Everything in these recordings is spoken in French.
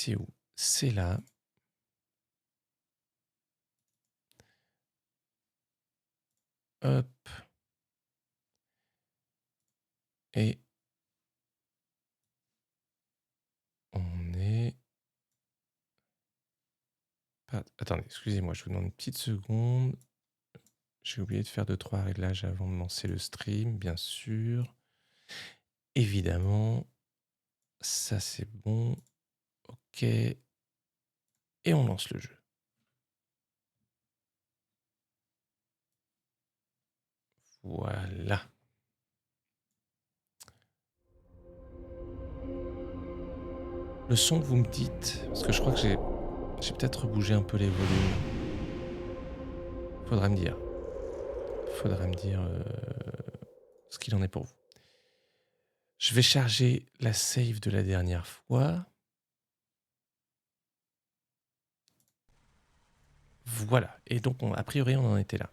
C'est où? C'est là. Hop. Et on est... Attendez, excusez-moi, je vous demande une petite seconde. J'ai oublié de faire 2-3 réglages avant de lancer le stream, bien sûr. Évidemment, ça c'est bon. Ok. Et on lance le jeu. Voilà. Le son que vous me dites, parce que je crois que j'ai peut-être bougé un peu les volumes. Faudra me dire. Faudra me dire ce qu'il en est pour vous. Je vais charger la save de la dernière fois. Voilà. Et donc, a priori, on en était là.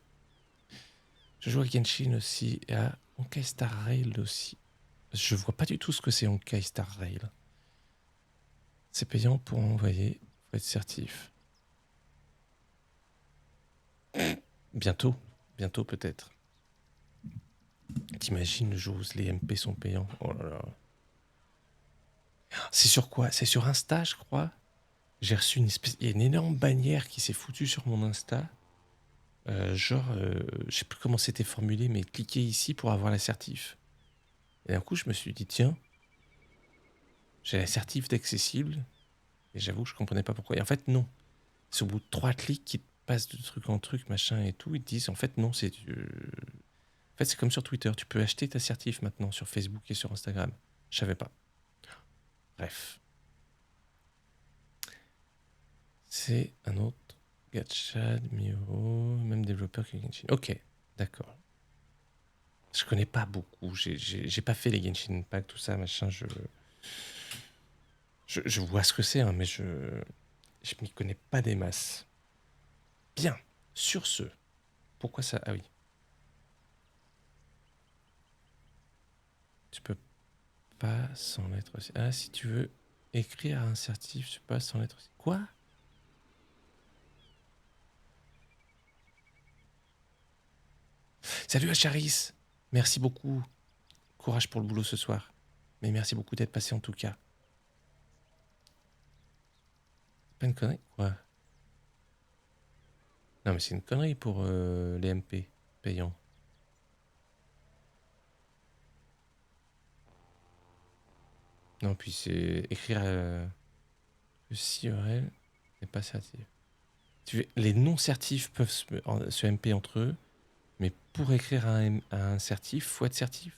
Je joue à Genshin aussi et à Honkai Star Rail aussi. Je vois pas du tout ce que c'est Honkai Star Rail. C'est payant pour envoyer. Faut être certif. Bientôt. Bientôt peut-être. T'imagines le jour où les MP sont payants. Oh là là. C'est sur quoi? C'est sur Insta, je crois. J'ai reçu une espèce... Il y a une énorme bannière qui s'est foutue sur mon Insta. Je sais plus comment c'était formulé, mais cliquez ici pour avoir l'assertif. Et d'un coup, je me suis dit, tiens, j'ai l'assertif d'accessible. Et j'avoue que je comprenais pas pourquoi. Et en fait, non. C'est au bout de 3 clics qu'ils te passent de truc en truc, machin et tout. Ils te disent, en fait, non, c'est... En fait, c'est comme sur Twitter. Tu peux acheter ta certif maintenant sur Facebook et sur Instagram. Je savais pas. Bref. C'est un autre gacha, Miro, même développeur que Genshin. Ok, d'accord. Je connais pas beaucoup. J'ai pas fait les Genshin Impact, tout ça, machin. Je vois ce que c'est, hein, mais je m'y connais pas des masses. Bien. Sur ce, pourquoi ça... Ah oui. Tu peux pas sans lettre aussi. Ah, si tu veux écrire un certif, tu peux pas sans lettre aussi. Quoi? Salut Acharis. Merci beaucoup. Courage pour le boulot ce soir. Mais merci beaucoup d'être passé en tout cas. Pas une connerie? Quoi? Non, mais c'est une connerie pour les MP payants. Non, puis c'est écrire le CRL n'est pas certif. Les non-certifs peuvent se MP entre eux, mais pour écrire un certif, faut être certif.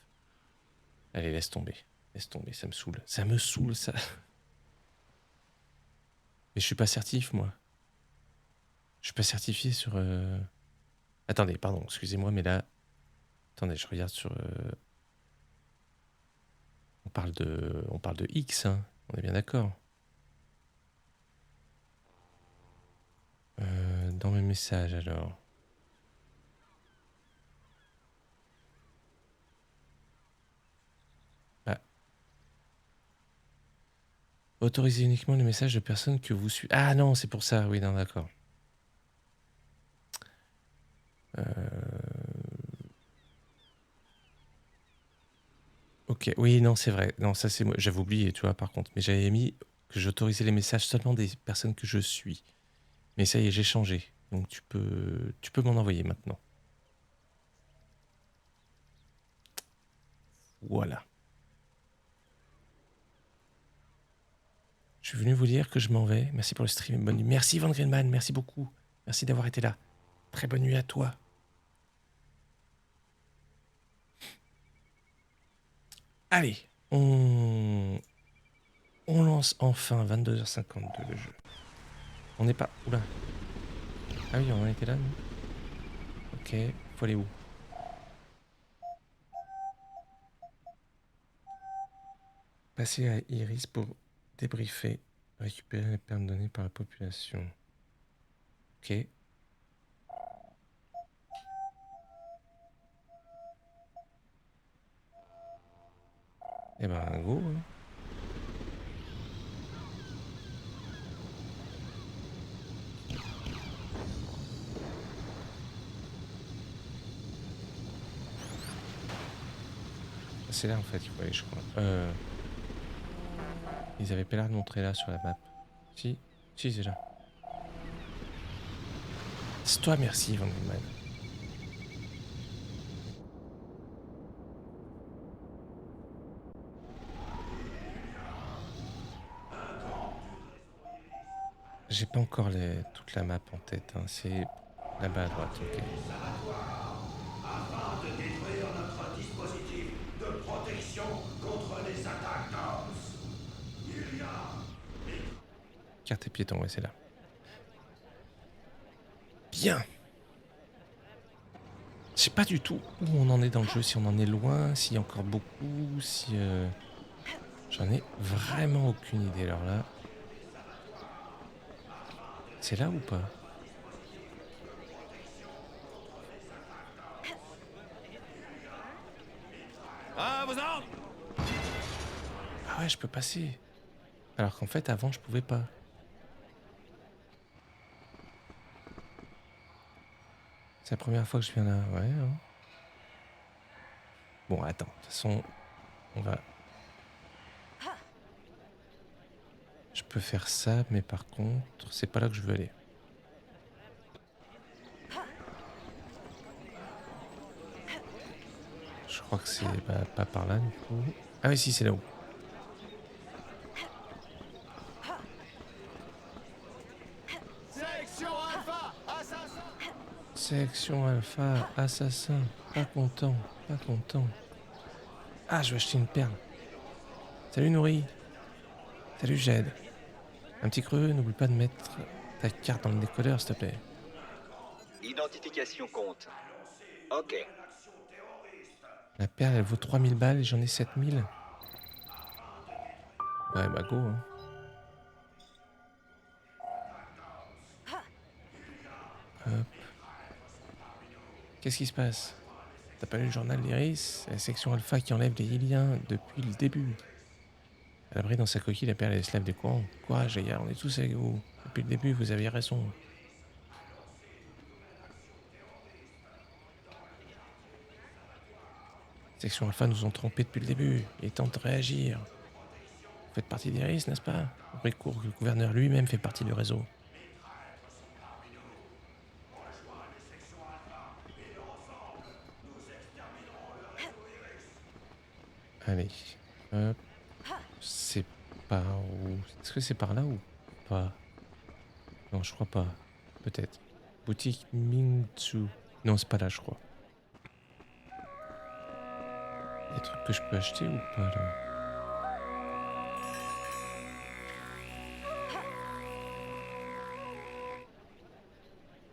Allez, laisse tomber. Laisse tomber, ça me saoule. Ça me saoule, ça. Mais je suis pas certif, moi. Je suis pas certifié sur... Attendez, pardon, excusez-moi, mais là... Attendez, je regarde sur... On parle de X, hein. On est bien d'accord. Dans mes messages, alors... Ah. Autorisez uniquement les messages de personnes que vous suivez. Ah non, c'est pour ça. Oui, non, d'accord. Ok, oui, non, c'est vrai. Non, ça c'est moi. J'avais oublié, tu vois, par contre. Mais j'avais mis que j'autorisais les messages seulement des personnes que je suis. Mais ça y est, j'ai changé. Donc tu peux m'en envoyer maintenant. Voilà. Je suis venu vous dire que je m'en vais. Merci pour le stream. Bonne nuit. Merci Van Greenman, merci beaucoup. Merci d'avoir été là. Très bonne nuit à toi. Allez, on lance enfin 22h52 le jeu. On n'est pas... Oula. Ah oui, on en était là, nous. Ok, faut aller où? Passer à Iris pour débriefer, récupérer les pertes données par la population. Ok. Eh ben, go. Hein. c'est là en fait qu'il faut aller, je crois. Ils avaient pas l'air de montrer là sur la map. Si, si, c'est là. C'est toi, merci, Vandelman. J'ai pas encore toute la map en tête. Hein. C'est là-bas à droite, ok. Afin de détruire notre dispositif de protection contre les attaques d'Ops. Il y a... Carte et piéton, ouais, c'est là. Bien. Je sais pas du tout où on en est dans le jeu, si on en est loin, s'il y a encore beaucoup, si... J'en ai vraiment aucune idée, alors là. C'est là ou pas? Ah, vous en... Ah ouais, je peux passer. Alors qu'en fait, avant, je pouvais pas. C'est la première fois que je viens là, ouais. Hein. Bon, attends, de toute façon, on va... Je peux faire ça, mais par contre, c'est pas là que je veux aller. Je crois que c'est pas par là, du coup. Ah oui, si, c'est là-haut. Section Alpha, assassin. Section Alpha, assassin. Pas content, pas content. Ah, je vais acheter une perle. Salut Nourri. Salut Jed. Un petit creux, n'oublie pas de mettre ta carte dans le décodeur, s'il te plaît. Identification compte. Ok. La perle, elle vaut 3000 balles et j'en ai 7000. Ouais, bah go, hein. Hop. Qu'est-ce qui se passe? T'as pas lu le journal d'Iris? C'est la section Alpha qui enlève les Iliens depuis le début. À l'abri dans sa coquille, la perle, elle se lève des courants. Courage, les gars, on est tous avec vous. Depuis le début, vous aviez raison. Section Alpha nous ont trompés depuis le début. Il est temps de réagir. Vous faites partie d'Iris, n'est-ce pas? Après court, le gouverneur lui-même fait partie du réseau. Allez. Hop. C'est par où? Est-ce que c'est par là ou pas? Non, je crois pas. Peut-être. Boutique Mingzu. Non, c'est pas là, je crois. Il y a des trucs que je peux acheter ou pas là?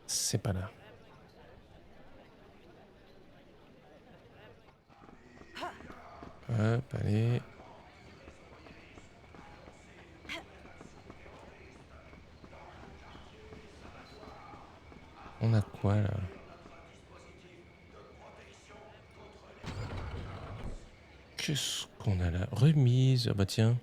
C'est pas là. Hop, allez. On a quoi là? Qu'est-ce qu'on a là? Remise. Ah bah tiens.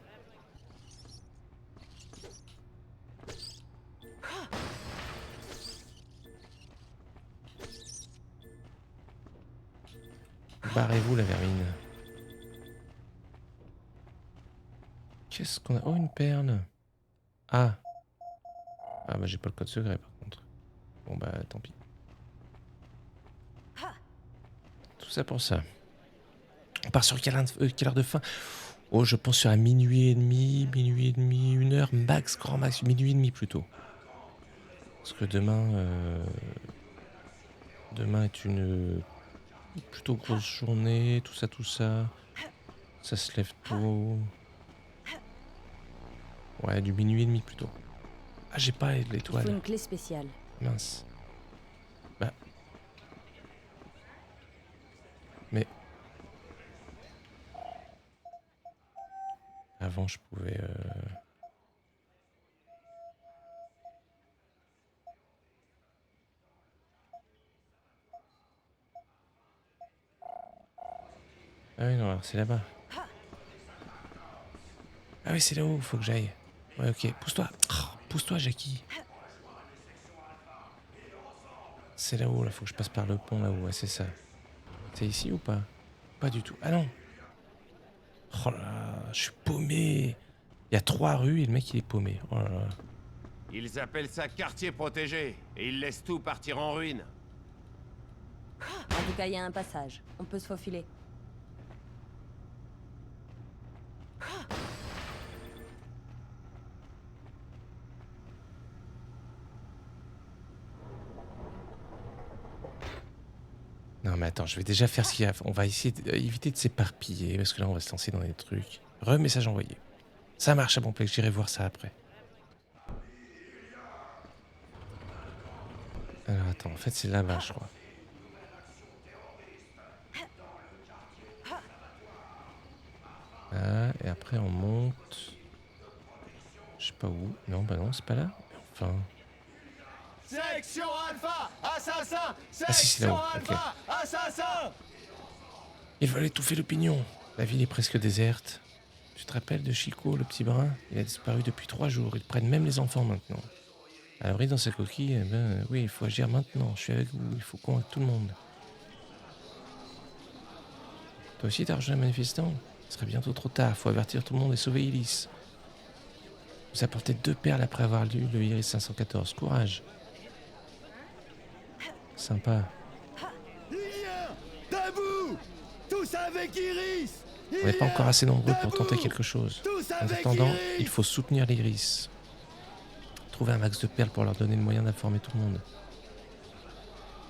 Barrez-vous la vermine. Qu'est-ce qu'on a? Oh, une perle. Ah. Ah bah j'ai pas le code secret par contre. Bon bah tant pis. Tout ça pour ça. On part sur quelle heure de fin? Oh, je pense sur à minuit et demi, 1 heure, max, grand max, minuit et demi plutôt. Parce que demain est une plutôt grosse journée, tout ça, tout ça. Ça se lève tôt. Ouais, du minuit et demi plutôt. Ah, j'ai pas Il faut l'étoile. une clé spéciale. Mince. Bah. Mais. Avant, je pouvais. Ah oui, non, alors c'est là-bas. Ah oui, c'est là-haut, faut que j'aille. Ouais, ok. Pousse-toi. Oh, pousse-toi, Jackie. C'est là-haut, là. Faut que je passe par le pont, là-haut. Ouais, c'est ça. C'est ici ou pas? Pas du tout. Ah non. Oh là là, je suis paumé. Il y a 3 rues et le mec il est paumé. Oh là là. Ils appellent ça quartier protégé, et ils laissent tout partir en ruine. En tout cas, il y a un passage. On peut se faufiler. Non mais attends, je vais déjà faire ce qu'il y a. On va essayer d'éviter de s'éparpiller parce que là on va se lancer dans des trucs. Re-message envoyé. Ça marche à bon play, j'irai voir ça après. Alors attends, en fait c'est là-bas je crois. Ah, et après on monte. Je sais pas où. Non, bah non, c'est pas là. Enfin. Section Alpha, assassin. Ah si, c'est là-haut. Ok. Assassin. Ils veulent étouffer l'opinion. La ville est presque déserte. Tu te rappelles de Chico, le petit brun? Il a disparu depuis 3 jours. Ils prennent même les enfants maintenant. À l'abri dans sa coquille, eh ben oui, il faut agir maintenant. Je suis avec vous. Il faut convaincre tout le monde. Toi aussi, t'as rejoint un manifestant? Ce serait bientôt trop tard. Faut avertir tout le monde et sauver Iris. Vous apportez 2 perles après avoir lu le Iris 514. Courage. Sympa. Lilien, debout. Tous avec Iris. On n'est pas encore assez nombreux pour tenter quelque chose. Tous En avec attendant, Iris. il faut soutenir l'Iris. Trouver un max de perles pour leur donner le moyen d'informer tout le monde.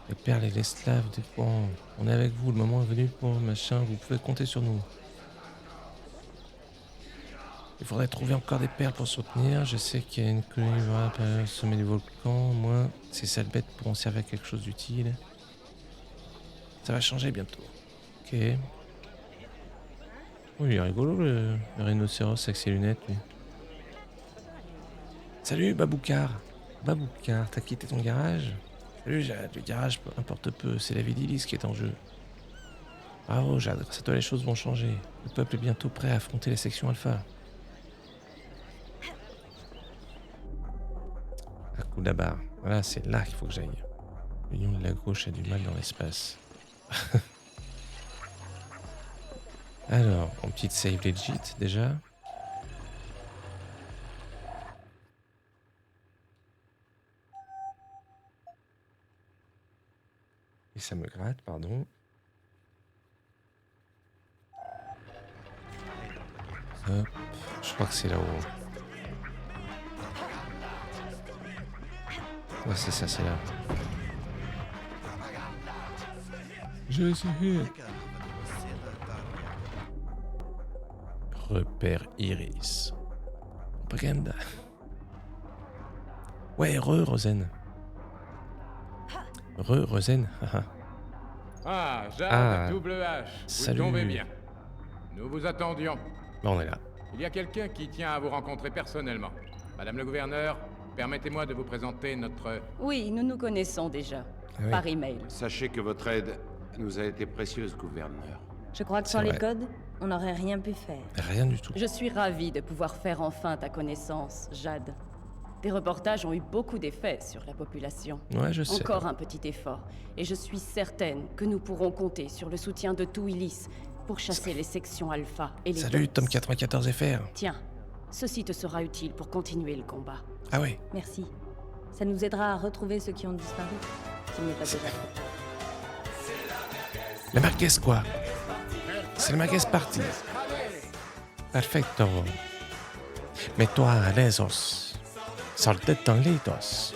Les perles et les slaves dépendent. On est avec vous, le moment est venu pour machin, vous pouvez compter sur nous. Il faudrait trouver encore des perles pour soutenir. Je sais qu'il y a une colonie au sommet du volcan. Moi, ces sales bêtes pourront servir à quelque chose d'utile. Ça va changer bientôt. Ok. Oui, il est rigolo le rhinocéros avec ses lunettes, lui. Salut, Baboucar. Baboucar, t'as quitté ton garage? Salut, Jade. Le garage importe peu, c'est la vie d'Ilis qui est en jeu. Bravo, Jade. Grâce à toi, les choses vont changer. Le peuple est bientôt prêt à affronter la section Alpha. À coup d'abord. Voilà, c'est là qu'il faut que j'aille. L'union de la gauche a du mal dans l'espace. Alors, en petite save legit déjà. Et ça me gratte, pardon. Hop, je crois que c'est là-haut. Ouais, c'est ça, c'est là. Je suis. Repère Iris. Propaganda. Ouais, Rosen. Rosen. Ah, Jade, Ah, double H, vous salut. tombez bien. Nous vous attendions. Bon, on est là. Il y a quelqu'un qui tient à vous rencontrer personnellement. Madame le gouverneur, permettez-moi de vous présenter notre... Oui, nous nous connaissons déjà. Ah oui. Par email. Sachez que votre aide nous a été précieuse, gouverneur. Je crois que C'est sans les vrai. codes, on n'aurait rien pu faire. Rien du tout. Je suis ravie de pouvoir faire enfin ta connaissance, Jade. Tes reportages ont eu beaucoup d'effets sur la population. Ouais, je sais. Encore un petit effort. Et je suis certaine que nous pourrons compter sur le soutien de tout Illis pour chasser les sections Alpha et les Salut, Dots. Tom 94 FR. Tiens, ceci te sera utile pour continuer le combat. Ah ouais. Merci. Ça nous aidera à retrouver ceux qui ont disparu, s'il n'est pas déjà fait. La merguez quoi? C'est la merguez party. Perfecto. Mets-toi à l'aise. Soltete en litos.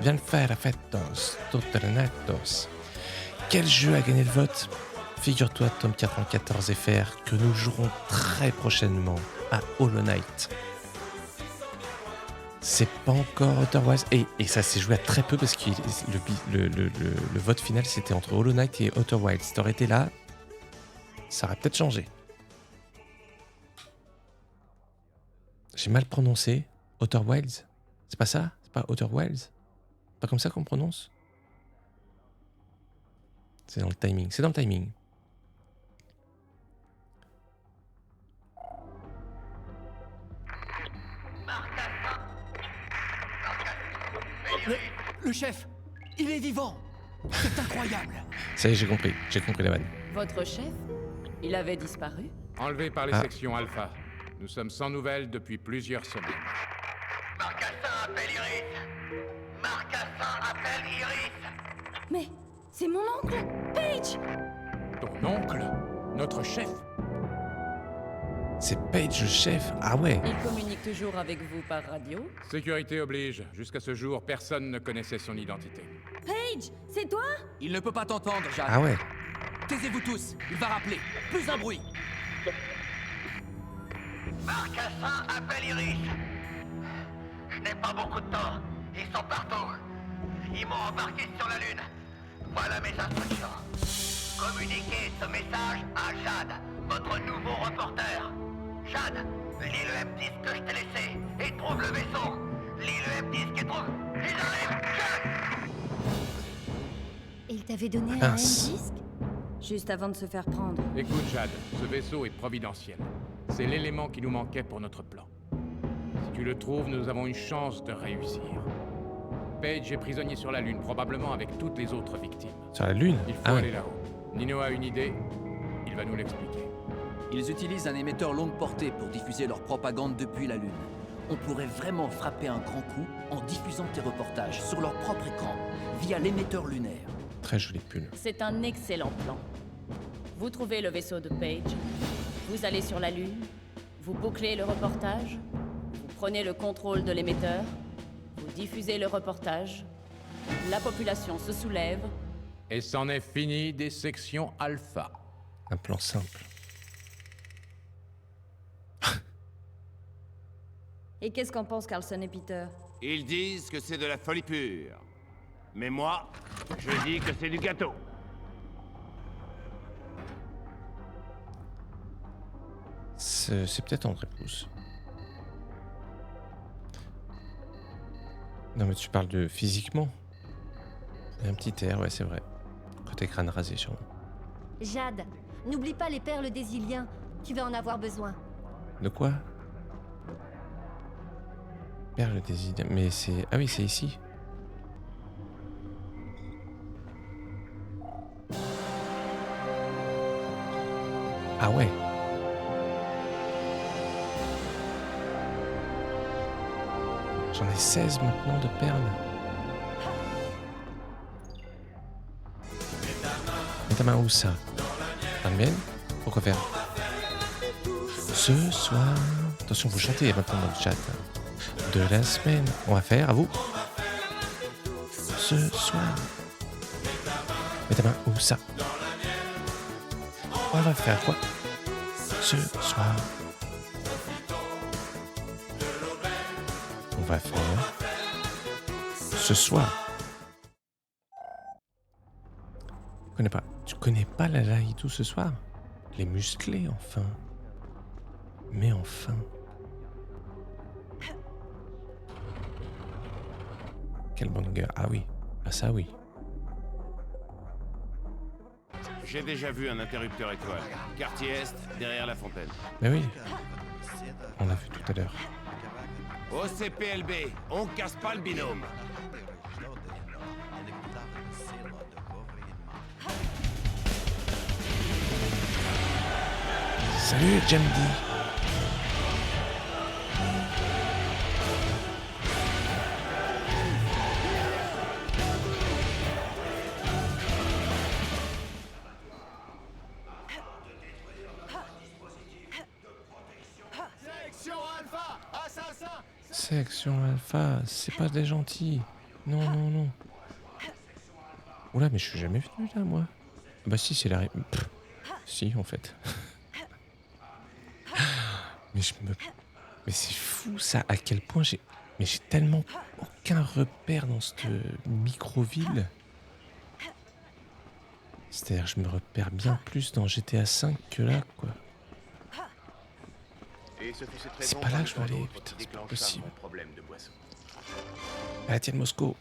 Viens faire afetos, tutrenetos. Quel jeu a gagné le vote? Figure-toi, Tom 94 FR, que nous jouerons très prochainement à Hollow Knight. C'est pas encore Outer Wilds. Et ça s'est joué à très peu parce que le vote final c'était entre Hollow Knight et Outer Wilds. Si t'aurais été là, ça aurait peut-être changé. J'ai mal prononcé. Outer Wilds? C'est pas ça? C'est pas Outer Wilds? Pas comme ça qu'on prononce? C'est dans le timing. C'est dans le timing. Le chef, il est vivant. C'est incroyable. Ça y est, j'ai compris. J'ai compris la vanne. Votre chef? Il avait disparu? Enlevé par les Ah. sections Alpha. Nous sommes sans nouvelles depuis plusieurs semaines. Marcassin appelle Iris. Marcassin appelle Iris. Mais c'est mon oncle, Paige. Ton oncle? Notre chef? C'est Paige le chef. Ah ouais. Il communique toujours avec vous par radio. Sécurité oblige. Jusqu'à ce jour, personne ne connaissait son identité. Paige, c'est toi? Il ne peut pas t'entendre, Jade. Ah ouais. Taisez-vous tous, il va rappeler. Plus un bruit. Marcassin appelle Iris. Je n'ai pas beaucoup de temps. Ils sont partout. Ils m'ont embarqué sur la Lune. Voilà mes instructions. Communiquez ce message à Jade, votre nouveau reporter. Jade, lis le M10 que je t'ai laissé et trouve le vaisseau. Lis le M10 et trouve... Ils arrivent, Jade! Et il t'avait donné un Mince. disque? Juste avant de se faire prendre. Écoute, Jade, ce vaisseau est providentiel. C'est l'élément qui nous manquait pour notre plan. Si tu le trouves, nous avons une chance de réussir. Paige est prisonnier sur la Lune, probablement avec toutes les autres victimes. Sur la Lune. Il faut Ah aller ouais. là-haut. Nino a une idée, il va nous l'expliquer. Ils utilisent un émetteur longue portée pour diffuser leur propagande depuis la Lune. On pourrait vraiment frapper un grand coup en diffusant tes reportages sur leur propre écran, via l'émetteur lunaire. Très joli pull. C'est un excellent plan. Vous trouvez le vaisseau de Paige, vous allez sur la Lune, vous bouclez le reportage, vous prenez le contrôle de l'émetteur, vous diffusez le reportage, la population se soulève. Et c'en est fini des sections Alpha. Un plan simple. Et qu'est-ce qu'en pensent Carlson et Peter? Ils disent que c'est de la folie pure. Mais moi, je dis que c'est du gâteau. C'est peut-être André Pousse. Non mais tu parles de physiquement. Il y a un petit air, ouais c'est vrai. Côté crâne rasé sûrement. Jade, n'oublie pas les perles des Iliens. Tu vas en avoir besoin. De quoi? Perle des idées. Mais c'est... Ah oui, c'est ici. Ah ouais. J'en ai 16 maintenant de perles. Mets ta main où ça? Dans le mienne? Pourquoi faire? Ce soir... Attention, vous chantez maintenant dans le chat. De la semaine. On va faire, à vous. Ce soir. Mets ta main où ça? On va faire quoi? Ce soir. On va faire... Ce soir. Tu connais pas la Laïdou ce soir? Les musclés, enfin. Mais enfin. Quel banger. Ah oui. Ah ça oui. J'ai déjà vu un interrupteur étoile. Quartier Est, derrière la fontaine. Mais oui. On l'a vu tout à l'heure. OCPLB, on casse pas le binôme. Salut Jamdi. Section Alpha, assassin. Section Alpha, c'est pas des gentils. Non, non, non. Oula, mais je suis jamais venu là, moi. Bah si, c'est la... Si, en fait. Mais je me... Mais c'est fou, ça, à quel point j'ai... Mais j'ai tellement aucun repère dans cette micro-ville. C'est-à-dire, je me repère bien plus dans GTA V que là, quoi. C'est pas là que je veux aller, putain, c'est pas possible. Ah, tiens, Moscou.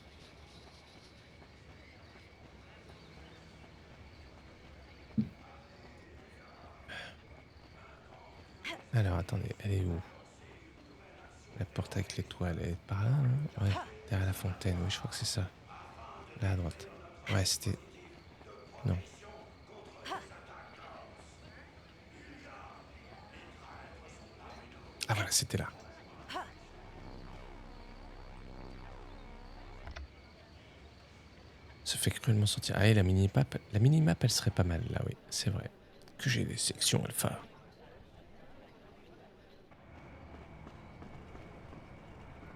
Alors, attendez, elle est où? La porte avec l'étoile, elle est par là, non? Ouais, derrière la fontaine, oui, je crois que c'est ça. Là, à droite. Ouais, c'était... Non. Ah voilà, c'était là. Se fait cruellement sentir. Ah, et la mini-map, elle serait pas mal là, oui, c'est vrai. Que j'ai des sections alpha.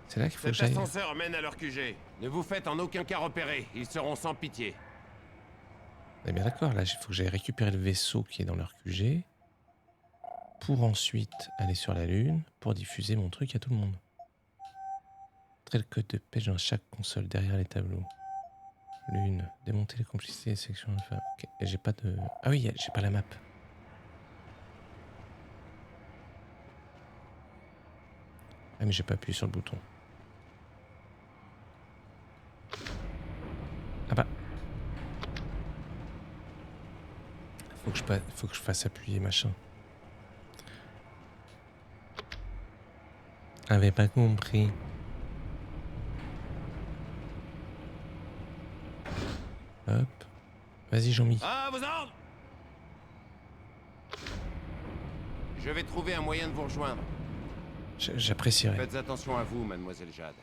C'est là qu'il faut que Cet j'aille. ascenseur mène à leur QG. Ne vous faites en aucun cas repérer, ils seront sans pitié. On est bien d'accord, là, il faut que j'aille récupérer le vaisseau qui est dans leur QG. Pour ensuite aller sur la Lune, pour diffuser mon truc à tout le monde. Entrer le code de page dans chaque console derrière les tableaux. Lune, démonter les complicités des sections alpha. Ok, et j'ai pas de... Ah oui, j'ai pas la map. Ah mais j'ai pas appuyé sur le bouton. Ah bah. Faut que je fasse appuyer machin. J'avais pas compris. Hop. Vas-y Jean-Mi. Ah, vos ordres! Je vais trouver un moyen de vous rejoindre. J'apprécierais. Faites attention à vous, mademoiselle Jade.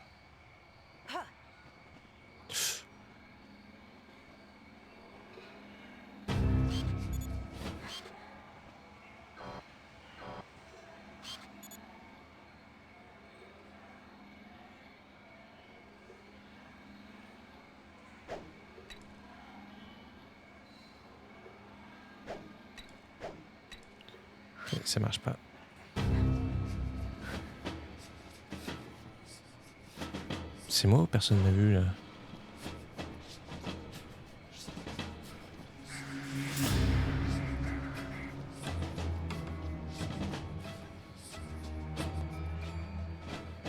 Ça marche pas. C'est moi ou personne m'a vu là?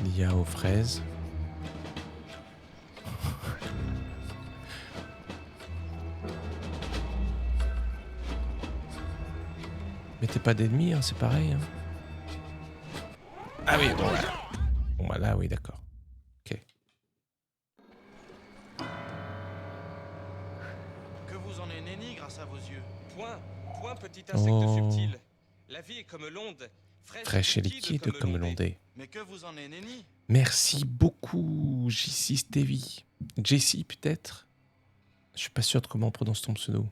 L'IA aux fraises. Mettez pas d'ennemis, hein, c'est pareil. Hein. Ah oui, bon, là. Bon bah là, oui, d'accord. Ok. Que vous en est nenni grâce à vos yeux. Point petit insecte Oh. subtil. La vie est comme l'onde, Fraîche et liquide comme l'ondée. Mais que vous en est nenni. Merci beaucoup, J6 TV. JC peut-être. Je suis pas sûr de comment on prononce ton pseudo.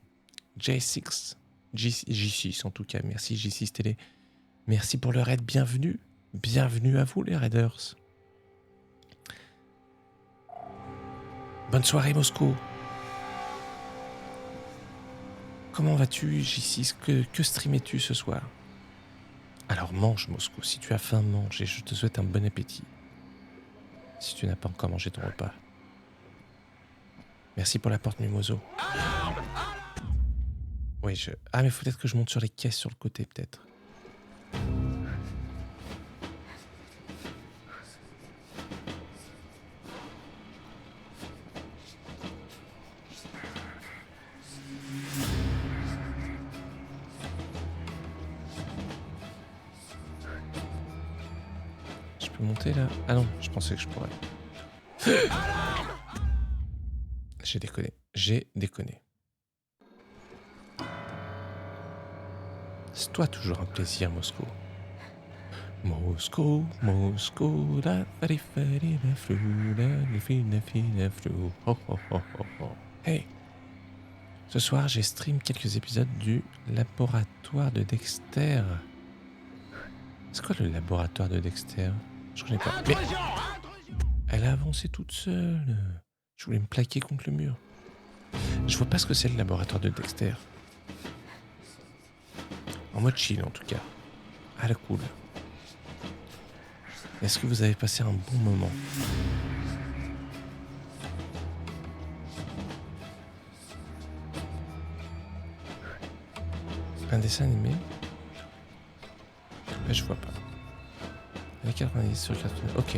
J6. J6 en tout cas. Merci J6 Télé. Merci pour le raid. Bienvenue. Bienvenue à vous les raiders. Bonne soirée Moscou. Comment vas-tu J6? Que streamais-tu ce soir? Alors mange Moscou. Si tu as faim, mange et je te souhaite un bon appétit. Si tu n'as pas encore mangé ton repas. Merci pour la porte Mimoso. Oui, Ah, mais faut peut-être que je monte sur les caisses sur le côté, peut-être. Je peux monter là? Ah non, je pensais que je pourrais. J'ai déconné. J'ai déconné. C'est toi toujours un plaisir, Moscou. Moscou, Moscou, la farifari, la flou, la fina flou. Oh, oh, oh, oh, oh. Hey! Ce soir, j'ai stream quelques épisodes du laboratoire de Dexter. C'est quoi le laboratoire de Dexter? Je connais pas. Mais... Elle a avancé toute seule. Je voulais me plaquer contre le mur. Je vois pas ce que c'est le laboratoire de Dexter. En mode chill en tout cas. À la cool. Est-ce que vous avez passé un bon moment? Un dessin animé? Là je vois pas. Avec 90 sur 80. Ok.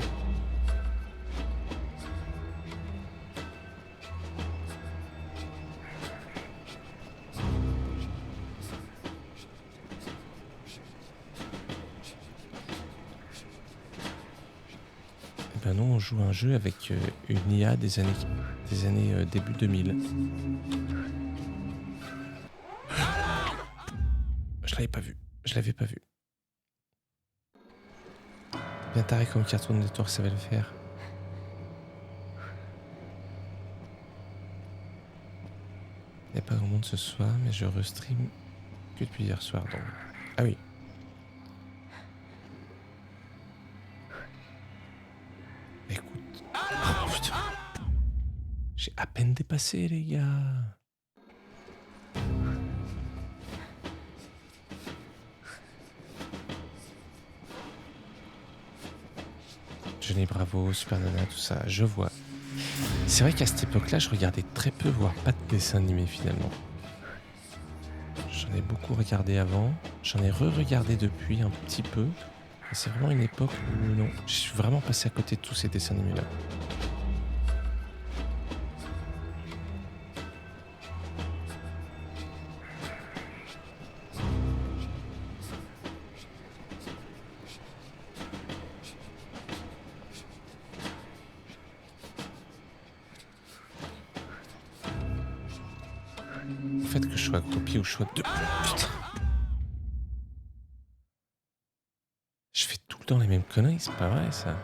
Ben non, on joue à un jeu avec une IA des années début 2000. Je l'avais pas vu. Je l'avais pas vu. Bien taré comme Cartoon Network savait le faire. Il n'y a pas grand monde ce soir, mais je restream que depuis hier soir. Donc... Ah oui. Écoute. Oh, putain. J'ai à peine dépassé, les gars. Johnny Bravo, Super Nana, tout ça, je vois. C'est vrai qu'à cette époque-là, je regardais très peu, voire pas de dessins animés finalement. J'en ai beaucoup regardé avant, j'en ai re-regardé depuis un petit peu. Et c'est vraiment une époque où non, je suis vraiment passé à côté de tous ces dessins animés-là. Le fait que je sois accroupi ou je sois debout. Putain. Je fais tout le temps les mêmes conneries, c'est pas vrai ça.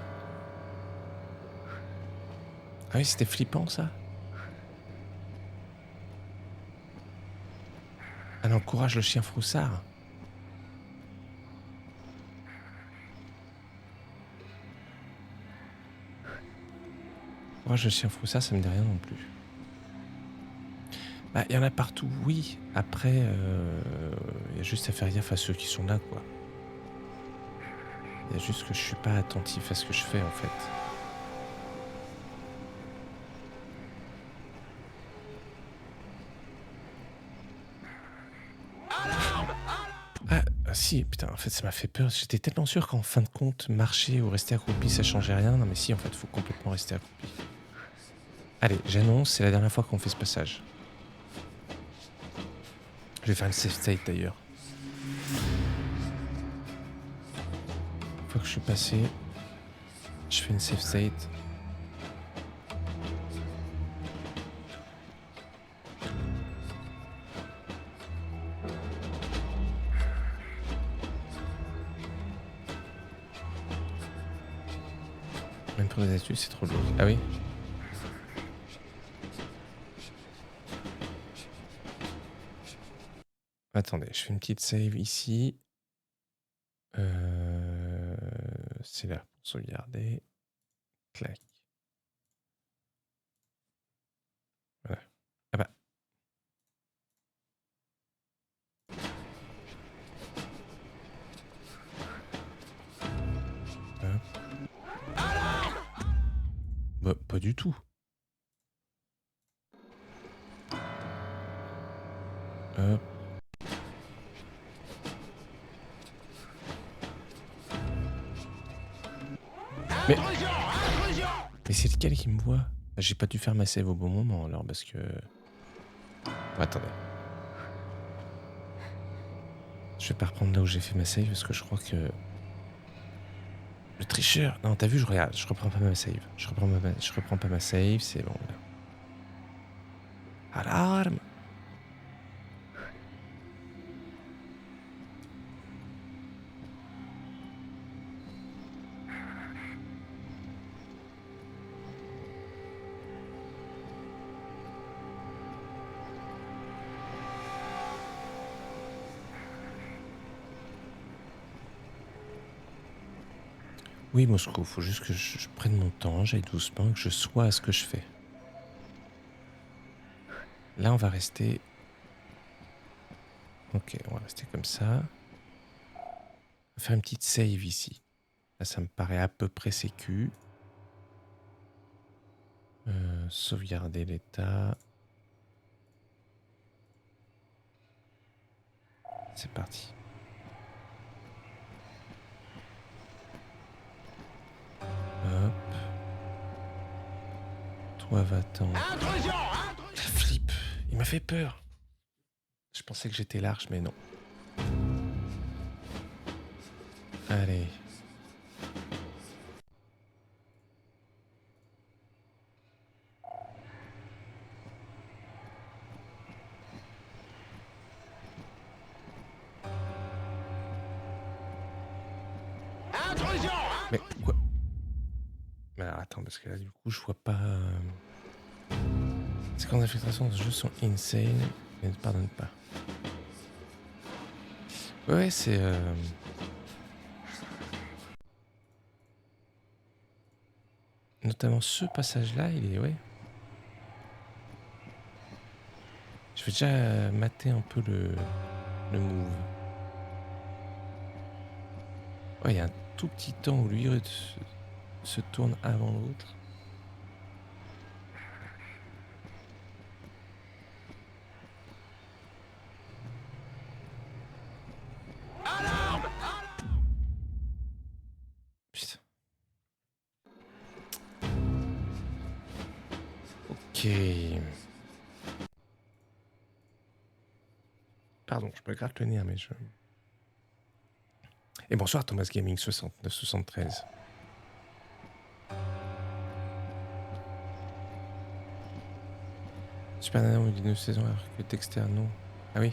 Ah oui, c'était flippant ça. Ah non, courage le chien froussard. Courage le chien froussard, ça me dit rien non plus. Bah, il y en a partout, oui. Après, y a juste à faire gaffe à ceux qui sont là, quoi. Il y a juste que je suis pas attentif à ce que je fais, en fait. Ah si, putain, en fait, ça m'a fait peur. J'étais tellement sûr qu'en fin de compte, marcher ou rester accroupi, ça changeait rien. Non, mais si, en fait, faut complètement rester accroupi. Allez, j'annonce, c'est la dernière fois qu'on fait ce passage. Je vais faire une save state d'ailleurs. Une fois que je suis passé, je fais une save state. Même pour les astuces, c'est trop lourd. Ah oui? Attendez, je fais une petite save ici. C'est là pour sauvegarder. Clac. Voilà. Ah bah. Hop. Bah, pas du tout. Hop. Mais c'est lequel qui me voit? J'ai pas dû faire ma save au bon moment alors parce que... Attendez. Je vais pas reprendre là où j'ai fait ma save parce que je crois que... Le tricheur! Non, t'as vu, je regarde, je reprends pas ma save. Je reprends pas ma save, c'est bon là. Alarme! Oui, Moscou, faut juste que je prenne mon temps, j'aille doucement, que je sois à ce que je fais. Là, on va rester... Ok, on va rester comme ça. On va faire une petite save ici. Là, ça me paraît à peu près sécu. Sauvegarder l'état. C'est parti. Hop. Toi, va-t'en. La flip. Il m'a fait peur. Je pensais que j'étais large, mais non. Allez. Mais parce que là, du coup, je vois pas... Les séquences d'infiltration dans ce jeu sont insane, mais ne pardonnent pas. Ouais, c'est... Notamment ce passage-là, il est... Ouais. Je vais déjà mater un peu le move. Ouais, il y a un tout petit temps où lui se tourne avant l'autre. Putain. Ok. Pardon, je me gratte le nez, mais je... Et bonsoir Thomas Gaming 6973. Super Nana il dit 9 saisons alors que Dexter non. Ah oui.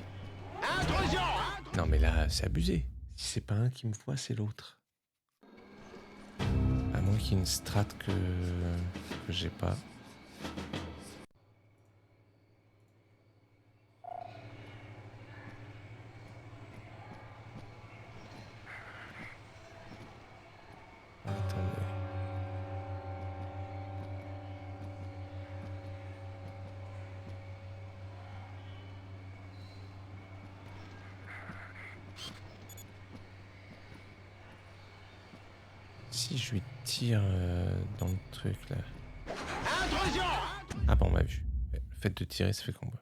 Non mais là c'est abusé. Si c'est pas un qui me voit, c'est l'autre. À moins qu'il y ait une strat que j'ai pas. Attendez. Si je lui tire dans le truc là. Ah bon, on m'a vu. Ouais, le fait de tirer, ça fait qu'on voit.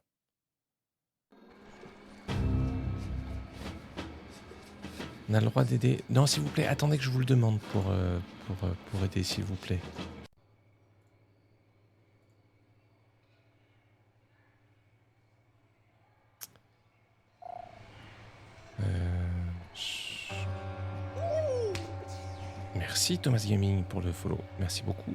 On a le droit d'aider. Non, s'il vous plaît, attendez que je vous le demande pour aider, s'il vous plaît. Merci Thomas Gaming pour le follow. Merci beaucoup.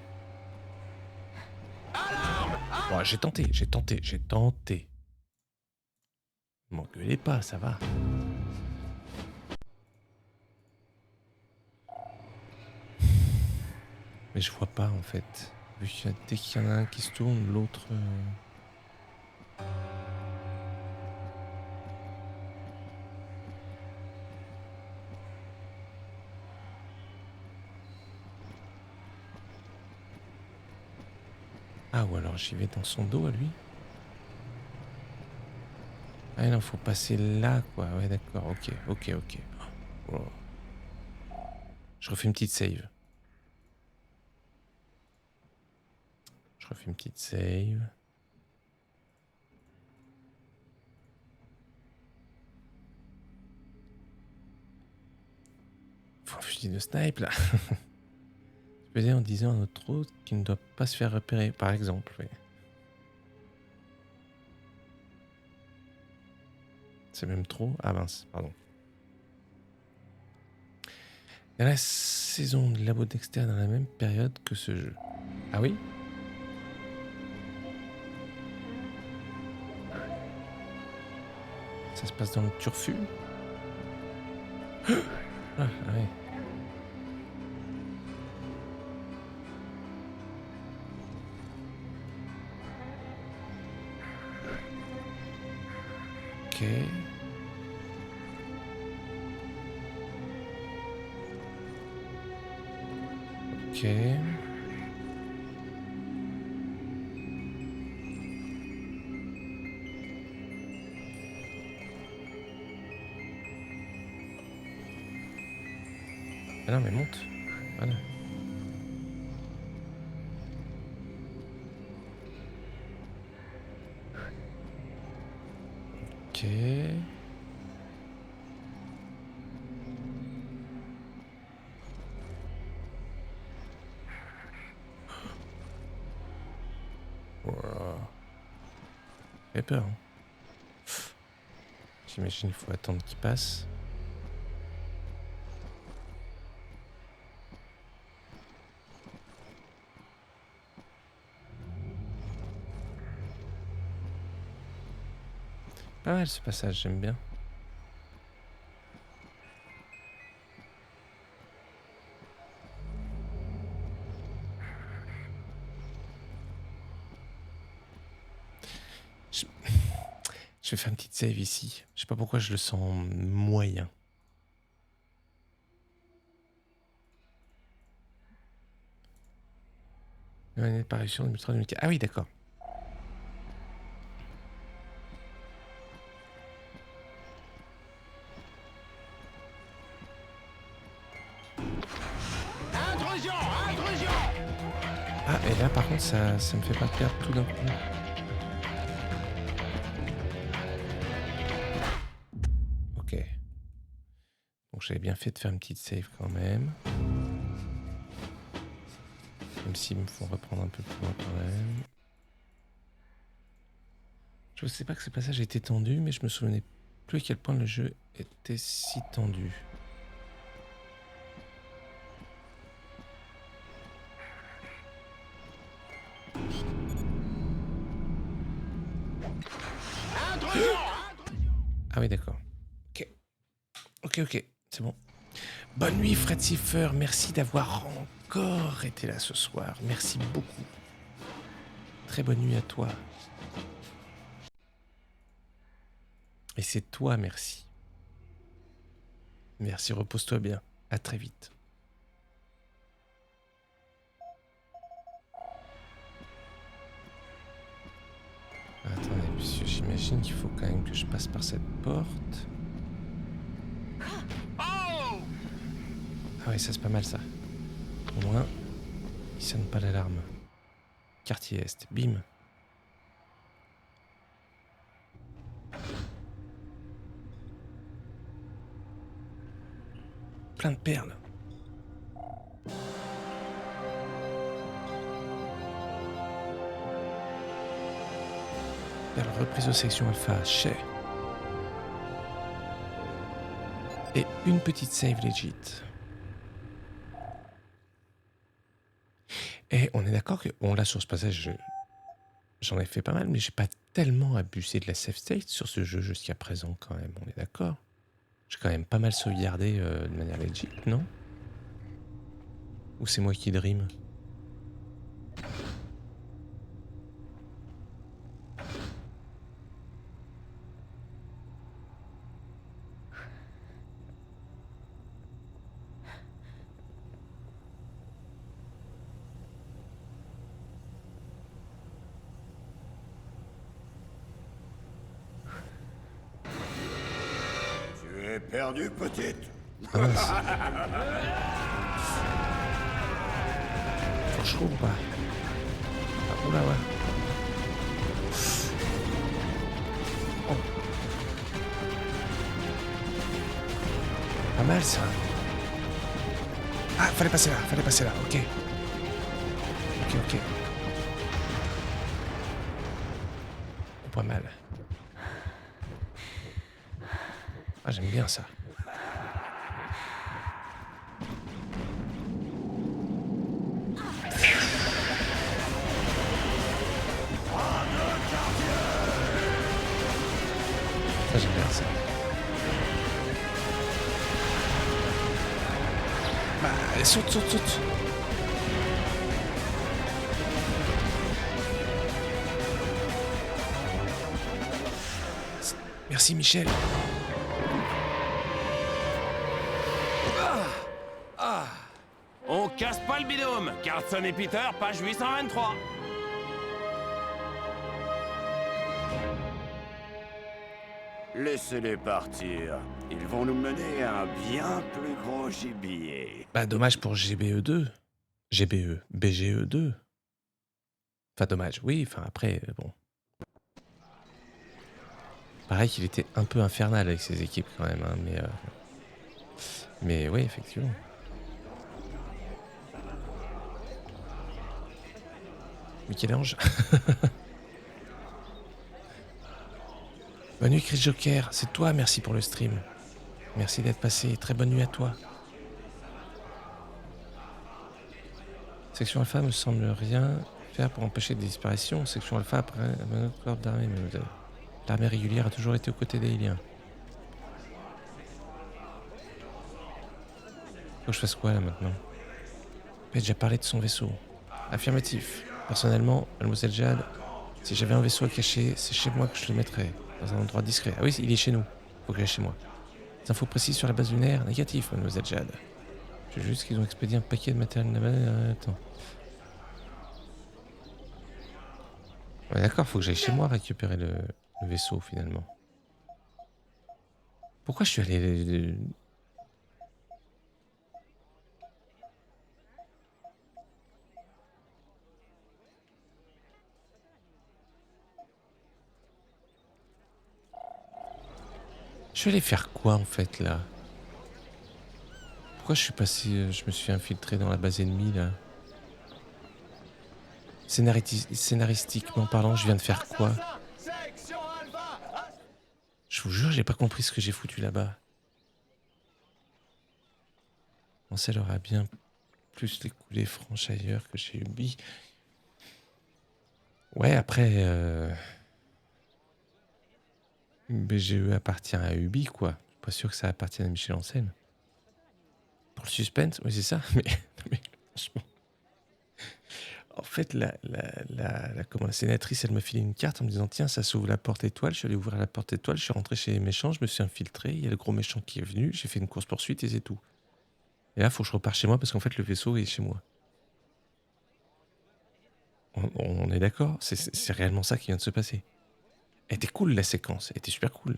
Bon, j'ai tenté. M'engueulez pas, ça va. Mais je vois pas en fait. Vu que dès qu'il y en a un qui se tourne, l'autre... Ah, ou alors j'y vais dans son dos à lui. Ah non, faut passer là, quoi. Ouais, d'accord, ok. Oh. Je refais une petite save. Faut un fusil de snipe, là. Tu peux dire en disant à notre hôte qu'il ne doit pas se faire repérer, par exemple, oui. C'est même trop. Ah mince, pardon. Il y a la saison de Labo Dexter dans la même période que ce jeu. Ah oui? Ça se passe dans le turfu? Ah ouais. Ok. Ah non mais monte. Voilà. Ok. Wow. J'ai peur. Hein. J'imagine qu'il faut attendre qu'il passe. Pas mal ce passage, j'aime bien. Je vais faire une petite save ici. Je sais pas pourquoi je le sens moyen. Une apparition de Ultra 2004. Ah oui, d'accord. Intrusion! Intrusion! Ah, et là, par contre, ça me fait pas perdre tout d'un coup. Ok. Donc, j'avais bien fait de faire une petite save quand même. Même s'il me faut reprendre un peu plus loin quand même. Je sais pas que ce passage était tendu, mais je me souvenais plus à quel point le jeu était si tendu. Ah oui, d'accord. Ok. Ok, c'est bon. Bonne nuit, Fred Cipher. Merci d'avoir encore été là ce soir. Merci beaucoup. Très bonne nuit à toi. Et c'est toi, merci. Merci, repose-toi bien. À très vite. Attendez, monsieur, j'imagine qu'il faut quand même que je passe par cette porte. Ah oui, ça c'est pas mal ça. Au moins, il sonne pas l'alarme. Quartier Est, bim. Plein de perles. Perles reprise aux sections alpha, chez. Et une petite save legit. Et on est d'accord que, bon là sur ce passage, j'en ai fait pas mal, mais j'ai pas tellement abusé de la save state sur ce jeu jusqu'à présent quand même, on est d'accord. J'ai quand même pas mal sauvegardé de manière legit, non? Ou c'est moi qui dream? Perdu, petite. Ah mince. Faut que je trouve ou pas? Ah, oula, ouais. Oh. Pas mal ça. Ah, fallait passer là, ok. Ok. Pas mal. Ah, j'aime bien ça. Ça, j'aime bien ça. Bah, allez, saute. Merci, Michel. On casse pas le binôme. Carlson et Peter, page 823. Laissez-les partir. Ils vont nous mener à un bien plus gros gibier. Bah, dommage pour BGE 2. Enfin, dommage, oui, enfin, après, bon. Pareil qu'il était un peu infernal avec ses équipes quand même, hein, mais oui, effectivement. Michel-Ange. Bonne nuit, Chris Joker. C'est toi, merci pour le stream. Merci d'être passé. Très bonne nuit à toi. Section Alpha me semble rien faire pour empêcher des disparitions. Section Alpha après un autre corps d'armée. L'armée régulière a toujours été aux côtés des Iliens. Faut que je fasse quoi là maintenant? Page a parlé de son vaisseau. Affirmatif. Personnellement, mademoiselle Jade, si j'avais un vaisseau à cacher, c'est chez moi que je le mettrais. Dans un endroit discret. Ah oui, il est chez nous. Faut que j'aille chez moi. Des infos précises sur la base lunaire. Négatif, mademoiselle Jade. Je sais juste qu'ils ont expédié un paquet de matériel là-bas. Attends. Ouais, d'accord, faut que j'aille chez moi récupérer le vaisseau, finalement. Pourquoi je suis allé... Je suis allé faire quoi, en fait, là? Pourquoi je suis passé... Je me suis infiltré dans la base ennemie, là? Scénaristiquement parlant, je viens de faire quoi? Je vous jure, j'ai pas compris ce que j'ai foutu là-bas. Ansel aura bien plus les coulées franches ailleurs que chez Ubi. Ouais, après... BGE appartient à Ubi, quoi. Je suis pas sûr que ça appartienne à Michel Ancel. Pour le suspense, oui, c'est ça. Mais franchement... En fait, comment, la sénatrice, elle m'a filé une carte en me disant tiens, ça s'ouvre la porte étoile. Je suis allé ouvrir la porte étoile, je suis rentré chez les méchants, je me suis infiltré. Il y a le gros méchant qui est venu, j'ai fait une course-poursuite et c'est tout. Et là, il faut que je reparte chez moi parce qu'en fait, le vaisseau est chez moi. On est d'accord? C'est réellement ça qui vient de se passer. Elle était cool, la séquence. Elle était super cool.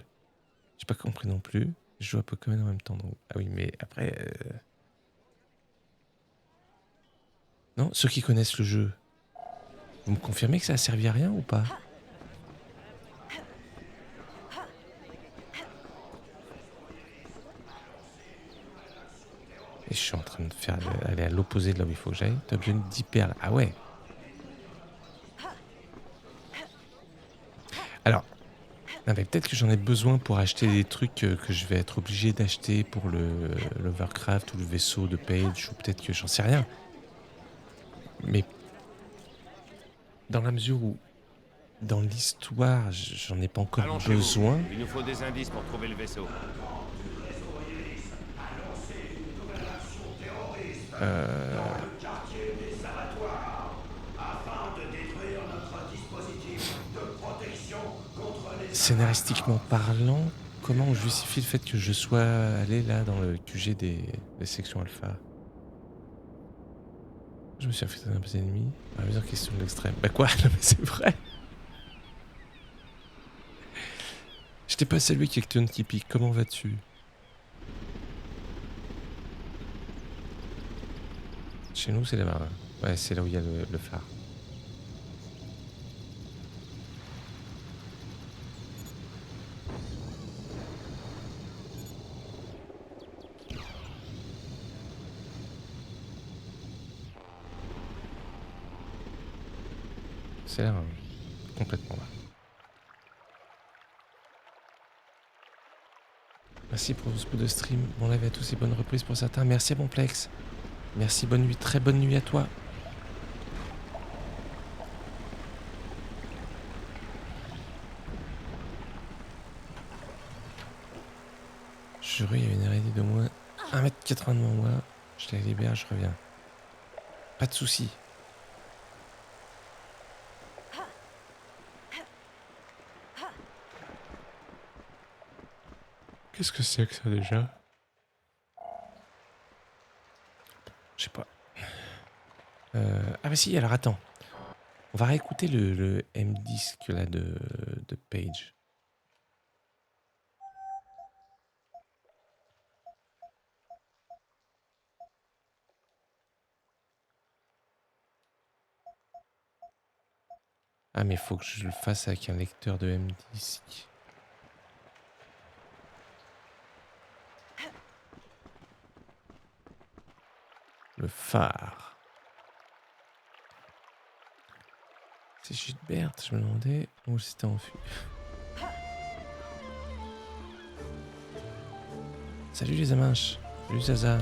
J'ai pas compris non plus. Je joue à Pokémon en même temps. Donc... Ah oui, mais après... Non, ceux qui connaissent le jeu, vous me confirmez que ça a servi à rien ou pas? Et je suis en train de faire aller à l'opposé de là où il faut que j'aille. T'as besoin de 10 perles. Ah ouais. Alors, non, mais peut-être que j'en ai besoin pour acheter des trucs que je vais être obligé d'acheter pour l'Overcraft ou le vaisseau de Page, ou peut-être que j'en sais rien. Mais dans la mesure où, dans l'histoire, j'en ai pas encore Allons chez besoin. vous. Il nous faut des indices pour trouver le vaisseau. Scénaristiquement parlant, comment on justifie le fait que je sois allé là dans le QG des sections alpha? Je me suis infiltré dans un peu ennemi. Ah, plusieurs questions de l'extrême. Bah quoi? Non mais c'est vrai. J'étais pas salué Kekton qui pique. Comment vas-tu? Chez nous, c'est là-bas. Ouais, c'est là où il y a le phare. C'est là, complètement là. Merci pour ce peu de stream. Bon live à tous et bonne reprise pour certains. Merci à Bonplex. Merci, bonne nuit. Très bonne nuit à toi. Je jure, il y a une R&D de moins 1m80 devant moi. Je la libère, je reviens. Pas de soucis. Qu'est-ce que c'est que ça déjà? Je sais pas. Ah bah si, alors attends. On va réécouter le M-Disc là de Page. Ah mais faut que je le fasse avec un lecteur de M-Disc. Le phare. C'est Gilbert, je me demandais où c'était enfui. Salut les amanches. Salut Zaza.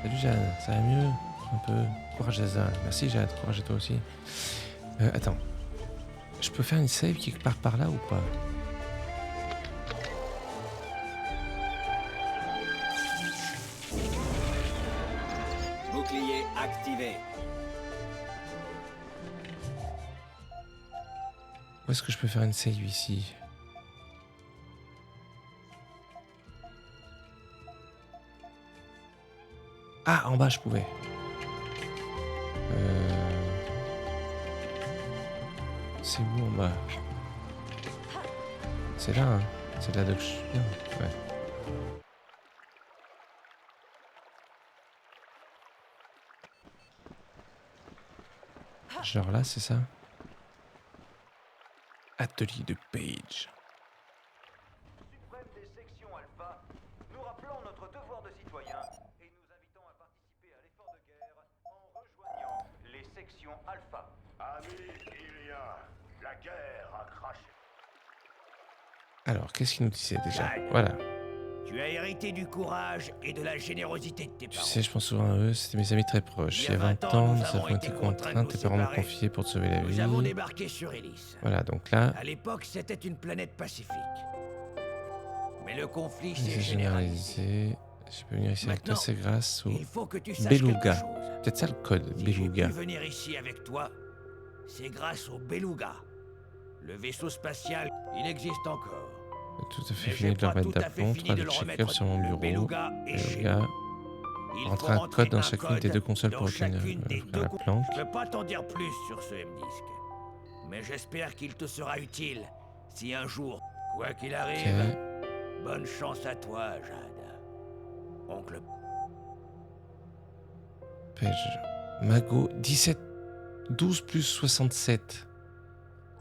Salut Jade. Ça va mieux? Un peu. Courage Zaza. Merci Jade. Courage à toi aussi. Attends. Je peux faire une save quelque part par là ou pas? Bouclier activé. Où est-ce que je peux faire une save ici? Ah, en bas, je pouvais. C'est où en bas? C'est là, hein. C'est là que je suis bien. Ouais. Genre là, c'est ça? Atelier de Page. Suprême des sections Alpha, nous rappelons notre devoir de citoyen et nous invitons à participer à l'effort de guerre en rejoignant les sections Alpha. Ami Ilia, la guerre a craché. Alors, qu'est-ce qu'il nous disait déjà? Chad. Voilà. Tu as hérité du courage et de la générosité de tes Tu parents. sais, je pense souvent à eux, c'était mes amis très proches. Il y a 20 ans, nous avons été contraints, tes parents m'ont confié pour te sauver la Nous avons vie. débarqué sur Ellis. Voilà, donc là, À l'époque, c'était une planète pacifique. Mais le conflit c'est s'est généralisé. généralisé. Je peux venir ici avec toi, Maintenant, c'est grâce au Il faut que tu saches Beluga. quelque chose. Peut-être ça le code, Si j'ai pu Beluga. venir ici avec toi, c'est grâce au Beluga. Le vaisseau spatial, il existe encore. Tout à fait Mais fini j'ai de leur pas mettre tout à fait d'aplomb, fini 3 de de le check-up remettre. sur mon Le bureau. Beluga est chez Beluga. nous. Il Rentre faut un rentrer code dans un chacune des code deux consoles dans pour obtenir chacune des deux la planque. Je peux pas t'en dire plus sur ce M-Disque. Mais j'espère qu'il te sera utile si un jour, quoi qu'il arrive, Ok. bonne chance à toi, Jade. Oncle. Page. Mago, 17. 12 plus 67.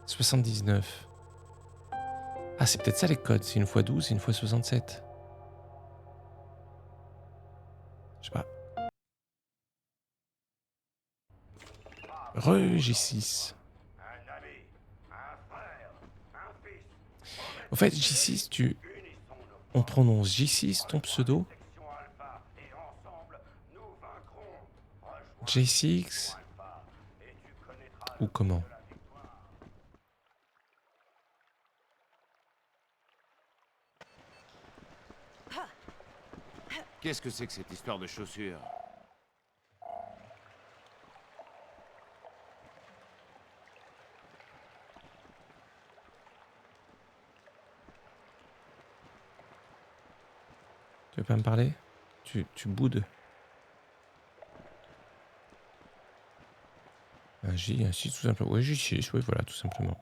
79. Ah, c'est peut-être ça les codes. C'est une fois 12 et une fois 67. Je sais pas. J6. Un ami, un frère, un fils. Au fait, J6, on prononce J6 ton pseudo? Section Alpha et ensemble, nous vaincrons. Rejoins J6 Alpha et tu connaîtras ou comment? la victoire. Qu'est-ce que c'est que cette histoire de chaussures? Tu veux pas me parler? Tu boudes. Un J, un 6 tout simplement. Ouais, J6, oui, voilà, tout simplement.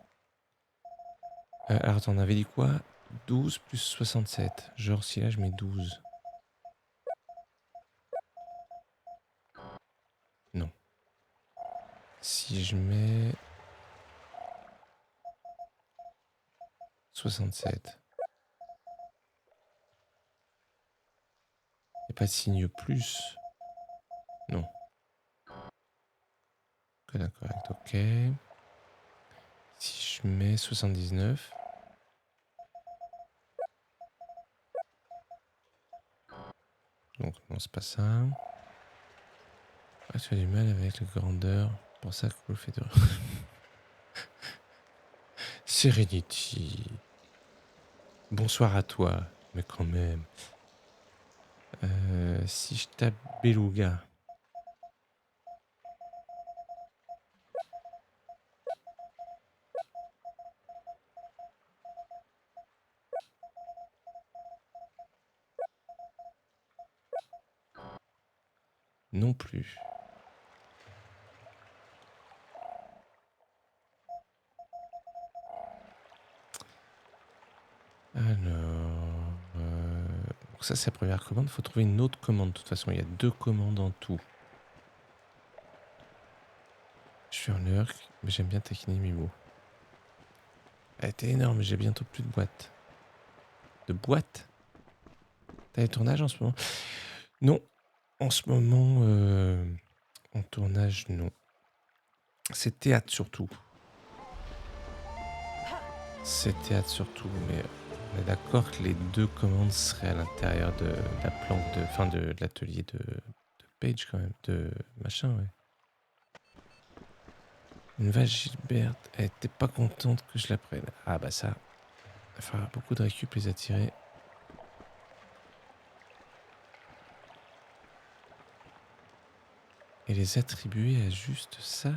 Alors, t'en avais dit quoi? 12 plus 67. Genre, si là, je mets 12. Non. Si je mets 67. Il n'y a pas de signe plus. Non. Code incorrect, ok. Si je mets 79. Donc non, c'est pas ça. Ah, tu as du mal avec la grandeur. Pour ça que vous le faites. Serenity. Bonsoir à toi, mais quand même. Si je tape Beluga. Non plus. Alors, donc ça c'est la première commande. Il faut trouver une autre commande. De toute façon, il y a 2 commandes en tout. Je suis en lurk, mais j'aime bien taquiner Mimo. Elle était énorme, j'ai bientôt plus de boîtes. De boîtes? T'as des tournages en ce moment? Non. En ce moment, en tournage, non. C'est théâtre surtout. C'est théâtre surtout, mais on est d'accord que les 2 commandes seraient à l'intérieur de la planque de... Enfin, de l'atelier de Page quand même. De machin, ouais. Une vache Gilberte, elle était pas contente que je la prenne. Ah bah ça, il faudra beaucoup de récup les attirer. Et les attribuer à juste ça?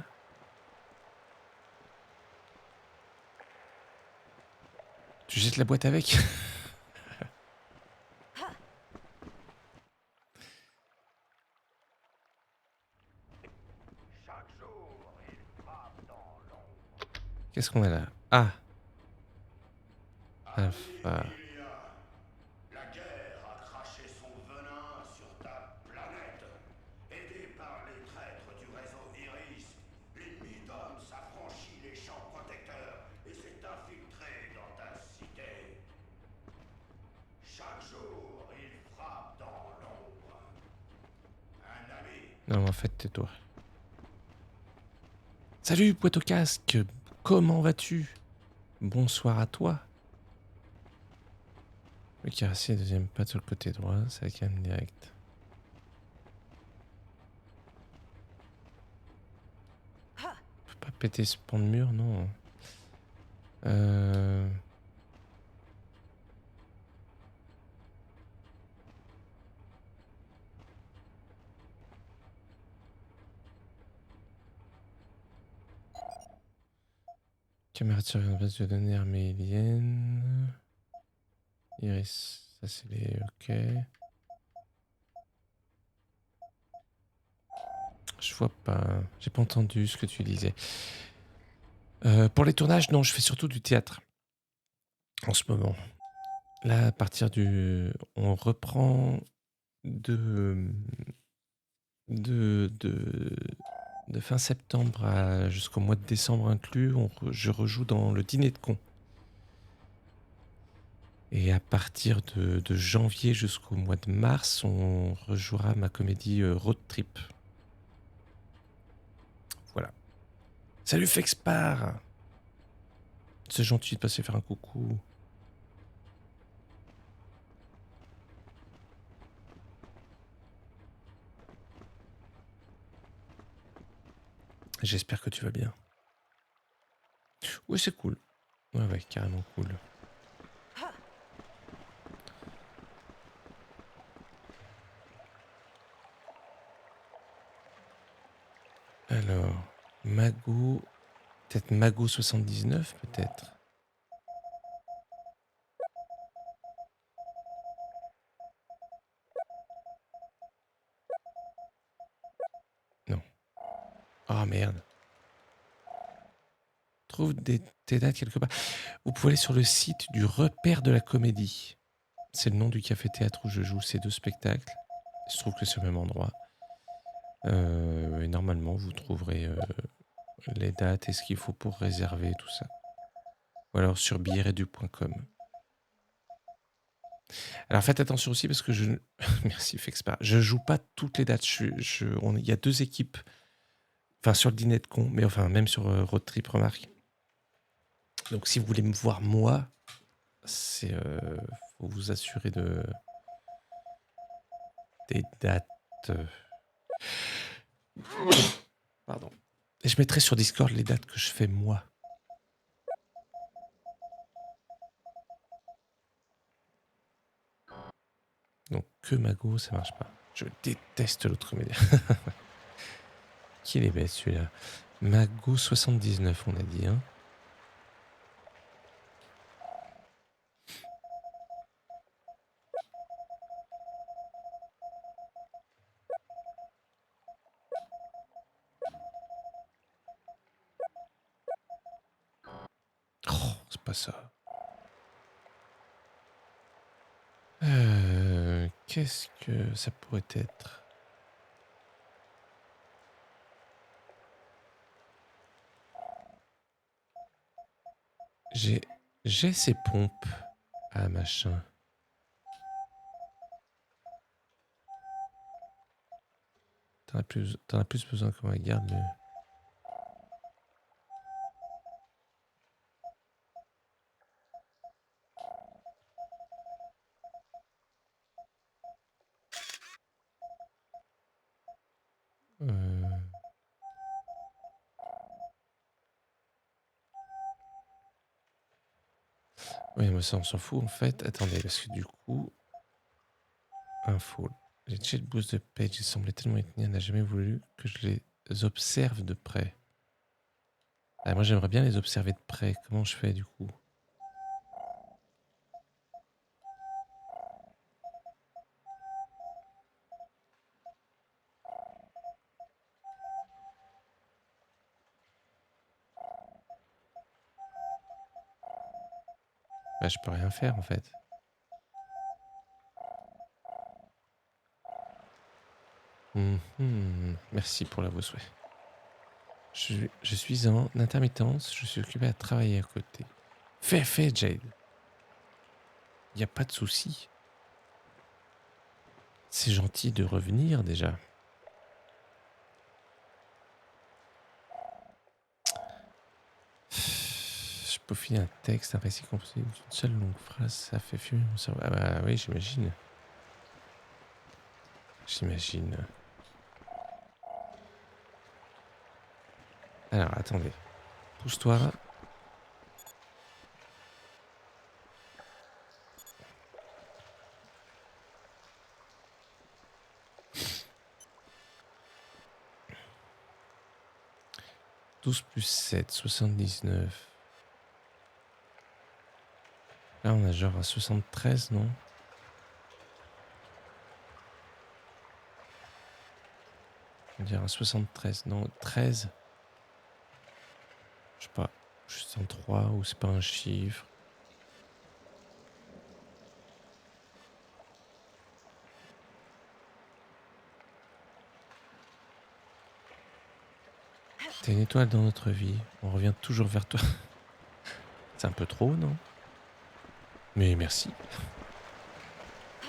Tu jettes la boîte avec? Qu'est-ce qu'on a là? Ah, Alpha. La guerre a craché son venin sur ta planète. Aidé par les traîtres du réseau Iris, l'ennemi d'homme s'affranchit les champs protecteurs et s'est infiltré dans ta cité. Chaque jour, il frappe dans l'ombre. Un ami. Non, en fait, tais-toi. Salut, Poids au casque. Comment vas-tu? Bonsoir à toi. Le carrossier, deuxième patte sur le côté droit, c'est la cam direct. On peut pas péter ce pont de mur, non. Caméra de surveillance base de données armélienne. Iris, ça c'est les ok. Je vois pas. J'ai pas entendu ce que tu disais. Pour les tournages, non, je fais surtout du théâtre. En ce moment. Là, à partir du. On reprend de fin septembre jusqu'au mois de décembre inclus, je rejoue dans le dîner de con. Et à partir de janvier jusqu'au mois de mars, on rejouera ma comédie Road Trip. Voilà. Salut Fexpar! C'est gentil de passer faire un coucou. J'espère que tu vas bien. Oui, c'est cool. Ouais, carrément cool. Alors, Mago... Peut-être Mago 79, peut-être. Non. Ah, merde. Trouve tes dates quelque part. Vous pouvez aller sur le site du Repère de la Comédie. C'est le nom du café-théâtre où je joue ces deux spectacles. Il se trouve que c'est au même endroit. Et normalement, vous trouverez les dates et ce qu'il faut pour réserver tout ça. Ou alors sur billetredu.com. Alors faites attention aussi parce que je... Merci Fexpar. Je joue pas toutes les dates. Il y a deux équipes. Enfin sur le dîner de con, mais enfin même sur Road Trip, remarque. Donc si vous voulez me voir moi, c'est faut vous assurer des dates. Pardon. Et je mettrai sur Discord les dates que je fais moi. Donc que Mago, ça marche pas. Je déteste l'autre comédien. Qu'il est bête celui-là. Mago 79, on a dit, hein. Oh, c'est pas ça. Qu'est-ce que ça pourrait être? J'ai ces pompes. Ah, machin. T'en as plus besoin qu'on regarde le... Oui, mais ça, on s'en fout, en fait. Attendez, parce que du coup... Info. Les chat boosts de Page, ils semblaient tellement étonnés, n'a jamais voulu que je les observe de près. Ah, moi, j'aimerais bien les observer de près. Comment je fais, du coup? Bah, je peux rien faire en fait. Merci pour la vos souhaits. Je suis en intermittence, je suis occupé à travailler à côté. Fais, Jade. Y a pas de souci. C'est gentil de revenir déjà. Je peaufine un texte, un récit composé d'une seule longue phrase, ça fait fumer mon cerveau. Ah bah oui, j'imagine. J'imagine. Alors, attendez. Pousse-toi. 12 plus 7, 79. Là, on a genre un 73, non? On dirait un 73, non, 13. Je sais pas, juste un 3 ou c'est pas un chiffre. T'es une étoile dans notre vie, on revient toujours vers toi. C'est un peu trop, non? Mais merci. Je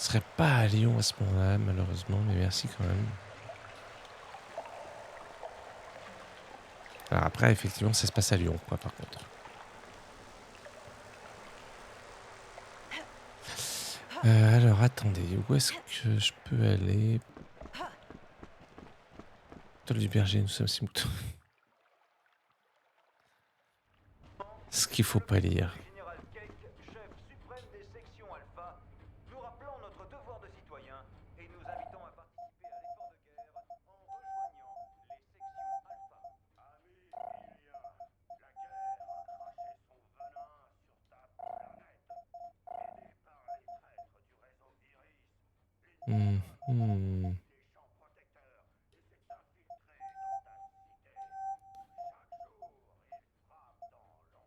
serais pas à Lyon à ce moment-là, malheureusement, mais merci quand même. Alors après, effectivement, ça se passe à Lyon, quoi, par contre. Alors, attendez, où est-ce que je peux aller? Toile du berger, nous sommes 6 moutons. Ce qu'il faut pas lire. Général Cake, chef suprême des sections Alpha, nous rappelons notre devoir de citoyen et nous invitons à participer à l'effort de guerre en rejoignant les sections Alpha. Ami Ilia, la guerre a craché son venin sur ta planète. Aidé par les traîtres du réseau Iris, Hmm, les champs protecteurs et s'est infiltré dans ta cité. Chaque jour, il frappe dans l'ombre.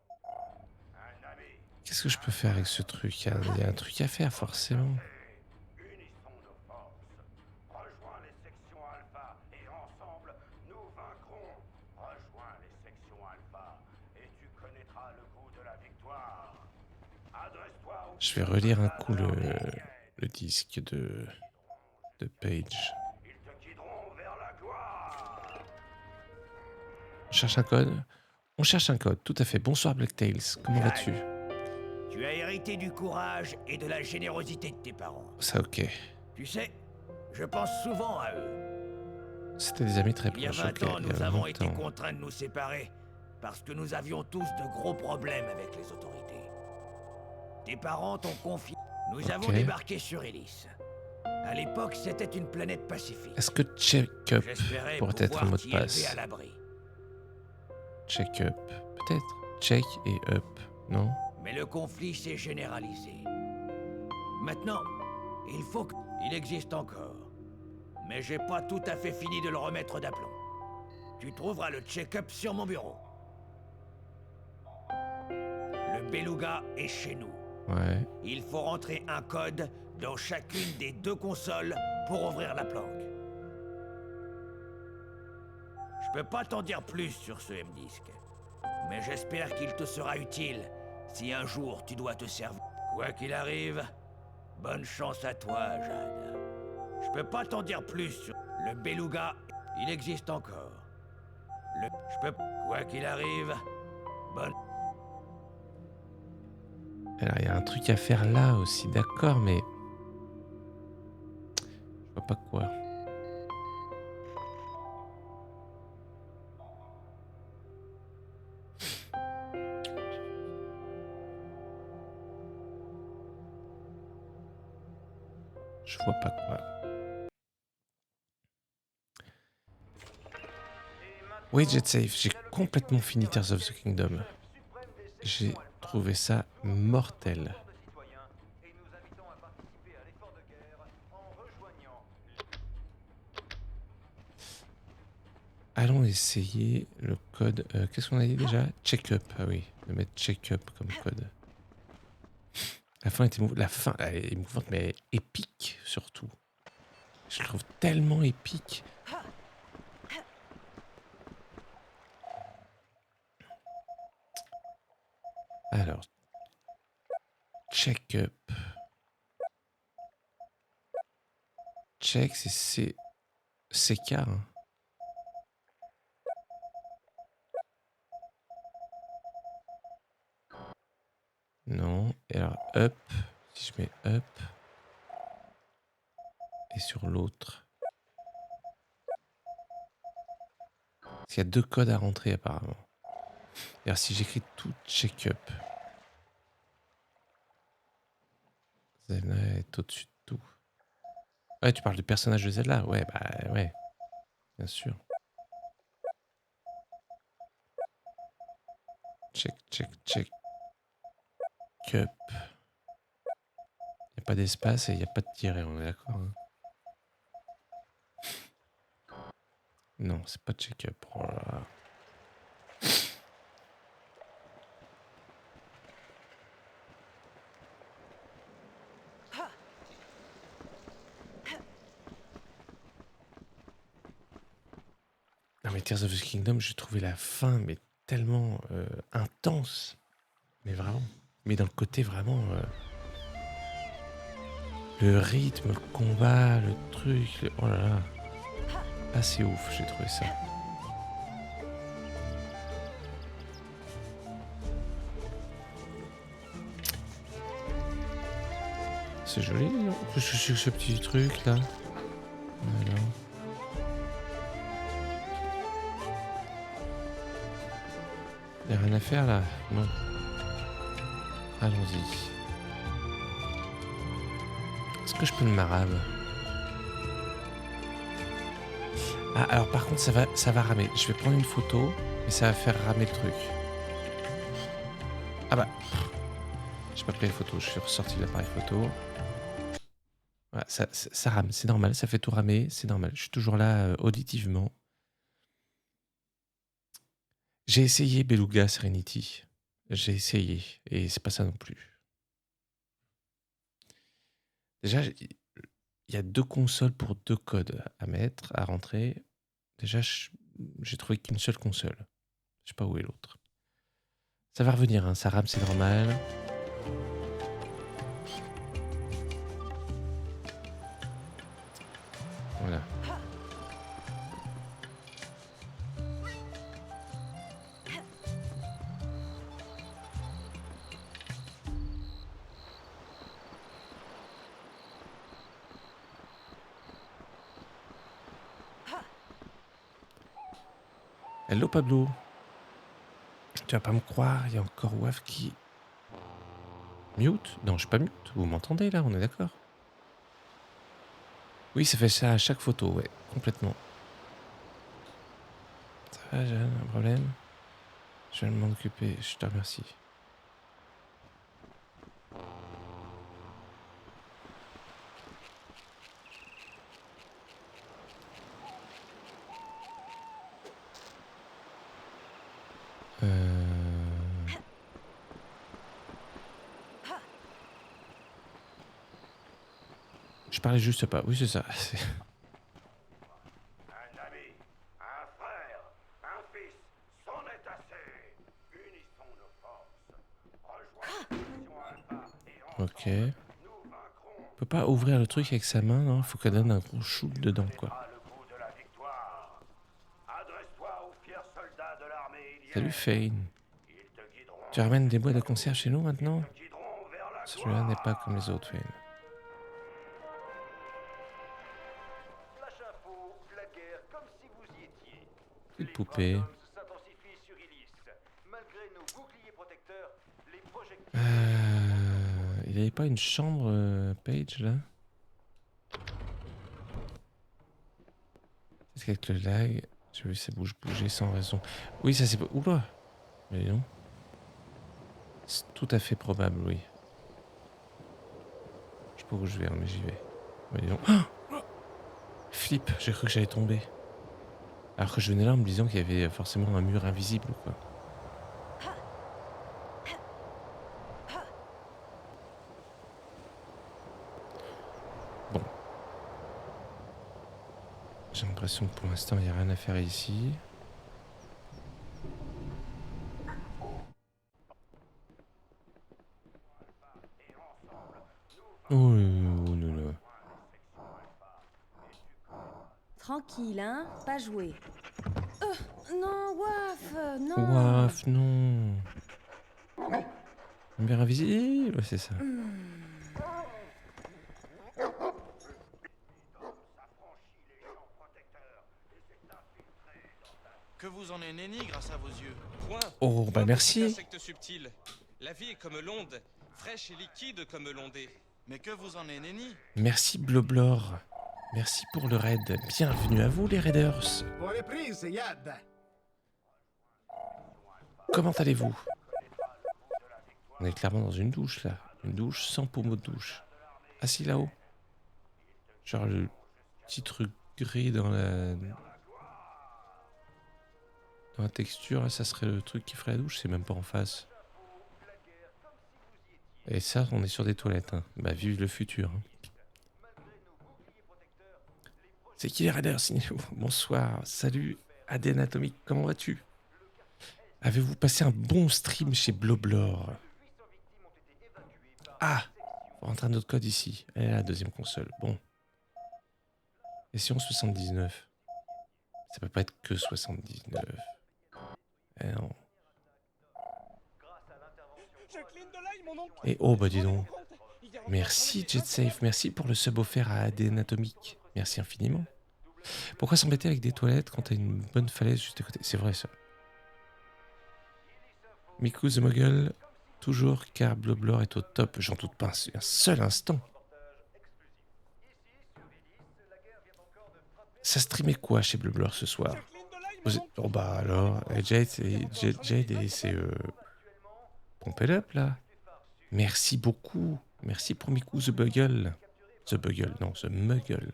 Un ami. Qu'est-ce que je peux faire avec ce truc? Il y a un truc à faire, forcément. Unissons nos forces. Rejoins les sections Alpha et ensemble, nous vaincrons. Rejoins les sections Alpha et tu connaîtras le goût de la victoire. Adresse-toi au... Je vais relire un coup le disque de Page. Ils te guideront vers la gloire. On cherche un code? On cherche un code, tout à fait. Bonsoir Blacktails, comment vas-tu? Tu as hérité du courage et de la générosité de tes parents. Ça, ok. Tu sais, je pense souvent à eux. C'était des amis très Il y a proches, 20 ok. ans, Il y nous a avons été longtemps. contraints de nous séparer parce que nous avions tous de gros problèmes avec les autorités. Tes parents t'ont confié. Nous Ok. avons débarqué sur Ellis. À l'époque, c'était une planète pacifique. Est-ce que check-up J'espérais pourrait être un pouvoir mot de t'y élever passe? à l'abri. Check-up, peut-être. Check et up, non? Mais le conflit s'est généralisé. Maintenant, il faut que... Il existe encore. Mais j'ai pas tout à fait fini de le remettre d'aplomb. Tu trouveras le check-up sur mon bureau. Le beluga est chez nous. Ouais. Il faut rentrer un code dans chacune des deux consoles pour ouvrir la planque. Je peux pas t'en dire plus sur ce M-Disc. Mais j'espère qu'il te sera utile si un jour tu dois te servir. Quoi qu'il arrive, bonne chance à toi, Jade. Je peux pas t'en dire plus sur... Le beluga, il existe encore. Je peux... Quoi qu'il arrive, bonne... Alors, il y a un truc à faire là aussi, d'accord, mais... Je vois pas quoi. Je vois pas quoi. Oui, Jet Safe, j'ai complètement fini Tears of the Kingdom. J'ai trouvé ça mortel. Et nous invitons à participer à l'effort de guerre en rejoignant allons essayer le code. Qu'est-ce qu'on a dit déjà? Check-up. Ah oui, de mettre check-up comme code. La fin était la fin elle est émouvante, mais épique surtout. Je le trouve tellement épique. Alors, check-up. Check, c'est CK. Hein. Non. Et alors, up. Si je mets up. Et sur l'autre. Parce qu'il y a 2 codes à rentrer apparemment. Et alors, si j'écris tout check-up. Zelda est au-dessus de tout. Ouais, tu parles du personnage de Zelda? Ouais, bah ouais. Bien sûr. Check, check, check. Cup. Il n'y a pas d'espace et il n'y a pas de tiret, on est d'accord hein. Non, c'est pas check-up. Oh là là. Non mais Tears of the Kingdom, j'ai trouvé la fin mais tellement intense. Mais vraiment. Mais dans le côté vraiment... le rythme, le combat, le truc... Oh là là. Assez ouf, j'ai trouvé ça. C'est joli, non? Ce petit truc là. Voilà. Y'a rien à faire là? Non. Allons-y. Est-ce que je peux le marabe? Ah, alors par contre, ça va ramer. Je vais prendre une photo, mais ça va faire ramer le truc. Ah bah. J'ai pas pris la photo, je suis ressorti de l'appareil photo. Voilà, ça rame, c'est normal, ça fait tout ramer, c'est normal. Je suis toujours là auditivement. J'ai essayé Beluga Serenity. J'ai essayé, et c'est pas ça non plus. Déjà, il y a 2 consoles pour 2 codes à mettre, à rentrer. Déjà, j'ai trouvé qu'une seule console. Je sais pas où est l'autre. Ça va revenir, hein, ça rame, c'est normal. Voilà. Hello Pablo. Tu vas pas me croire, il y a encore Waf qui... Mute? Non, je suis pas mute. Vous m'entendez là, on est d'accord? Oui, ça fait ça à chaque photo, ouais, complètement. Ça va, j'ai un problème? Je vais m'en occuper, je te remercie. Je parlais juste pas. Oui, c'est ça. Un ami, un frère, un fils, c'en est assez. Unissons nos forces. Rejoignons la section Alpha et Ok. On peut pas ouvrir le truc avec sa main, non? Faut qu'elle donne un gros shoot dedans, quoi. Salut Fane. Tu ramènes des boîtes de conserve chez nous maintenant? Celui-là n'est pas comme les autres, Fane. Petite poupée. Il avait pas une chambre, Page, là? Est-ce qu'avec le lag, j'ai vu ça bouger sans raison. Oui, ça c'est... Oula! Mais non. C'est tout à fait probable, oui. Je sais pas où je vais, mais j'y vais. Mais non. Oh, flip, j'ai cru que j'allais tomber. Alors que je venais là en me disant qu'il y avait forcément un mur invisible, quoi. Bon. J'ai l'impression que pour l'instant, il n'y a rien à faire ici. Oh, non. Tranquille, hein? Pas jouer. Non, Waf, non. Ouaf, non. Un mur invisible, ouais, c'est ça. Que vous en nenni grâce à vos yeux. Point. Oh, bah Point, merci. petit insecte subtil. La vie est comme l'onde, fraîche et liquide comme l'ondée. Mais que vous en nenni. Merci Bloblor. Merci pour le raid. Bienvenue à vous les raiders. Pour les prises, Yad. Comment allez-vous? On est clairement dans une douche là. Une douche sans pommeau de douche. Assis là-haut. Genre le petit truc gris dans la texture, là, ça serait le truc qui ferait la douche, c'est même pas en face. Et ça, on est sur des toilettes. Hein. Bah vive le futur. Hein. C'est qui les raiders? Signez-vous. Bonsoir. Salut AD Anatomique, comment vas-tu? Avez-vous passé un bon stream chez Bloblor? Ah, on rentre un autre code ici. Elle est la deuxième console. Bon. Et si on 79? Ça peut pas être que 79. Eh non. Et oh bah dis donc. Merci JetSafe, merci pour le sub offert à AD Anatomique. Merci infiniment. Pourquoi s'embêter avec des toilettes quand t'as une bonne falaise juste à côté? C'est vrai ça. Miku the Muggle, toujours car Bloblor est au top, j'en doute pas un seul instant. Ça streamait quoi chez Bloblor ce soir? Oh bah alors, Jade et c'est... Pompez up là. Merci beaucoup. Merci pour Miku the Buggle. The Buggle, non, The Muggle.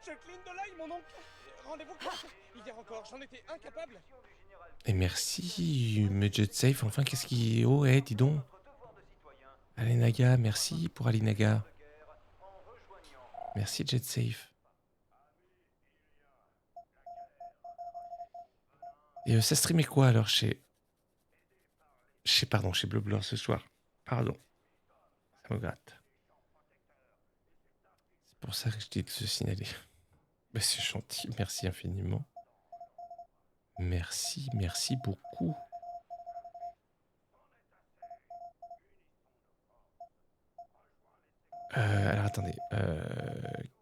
Je cligne de l'œil, mon oncle. Rendez-vous compte. Hier encore, j'en étais incapable. Et merci, mais JetSafe, enfin, qu'est-ce qui... Oh, hey, dis donc. Alinaga, merci pour Alinaga. Merci, JetSafe. Et ça streamait quoi, alors, chez Bloblor ce soir? Pardon. Ça me gratte. C'est pour ça que je dis de se signaler. Mais c'est gentil, merci infiniment. Merci beaucoup. Alors attendez,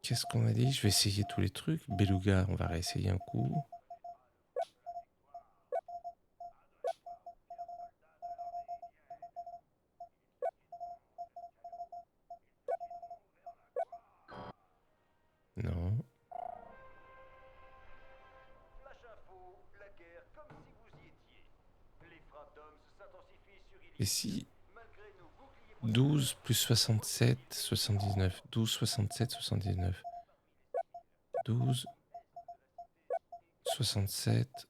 qu'est-ce qu'on a dit? Je vais essayer tous les trucs. Beluga, on va réessayer un coup. Non. Et si 12 plus 67, 79. 12, 67, 79. 12, 67,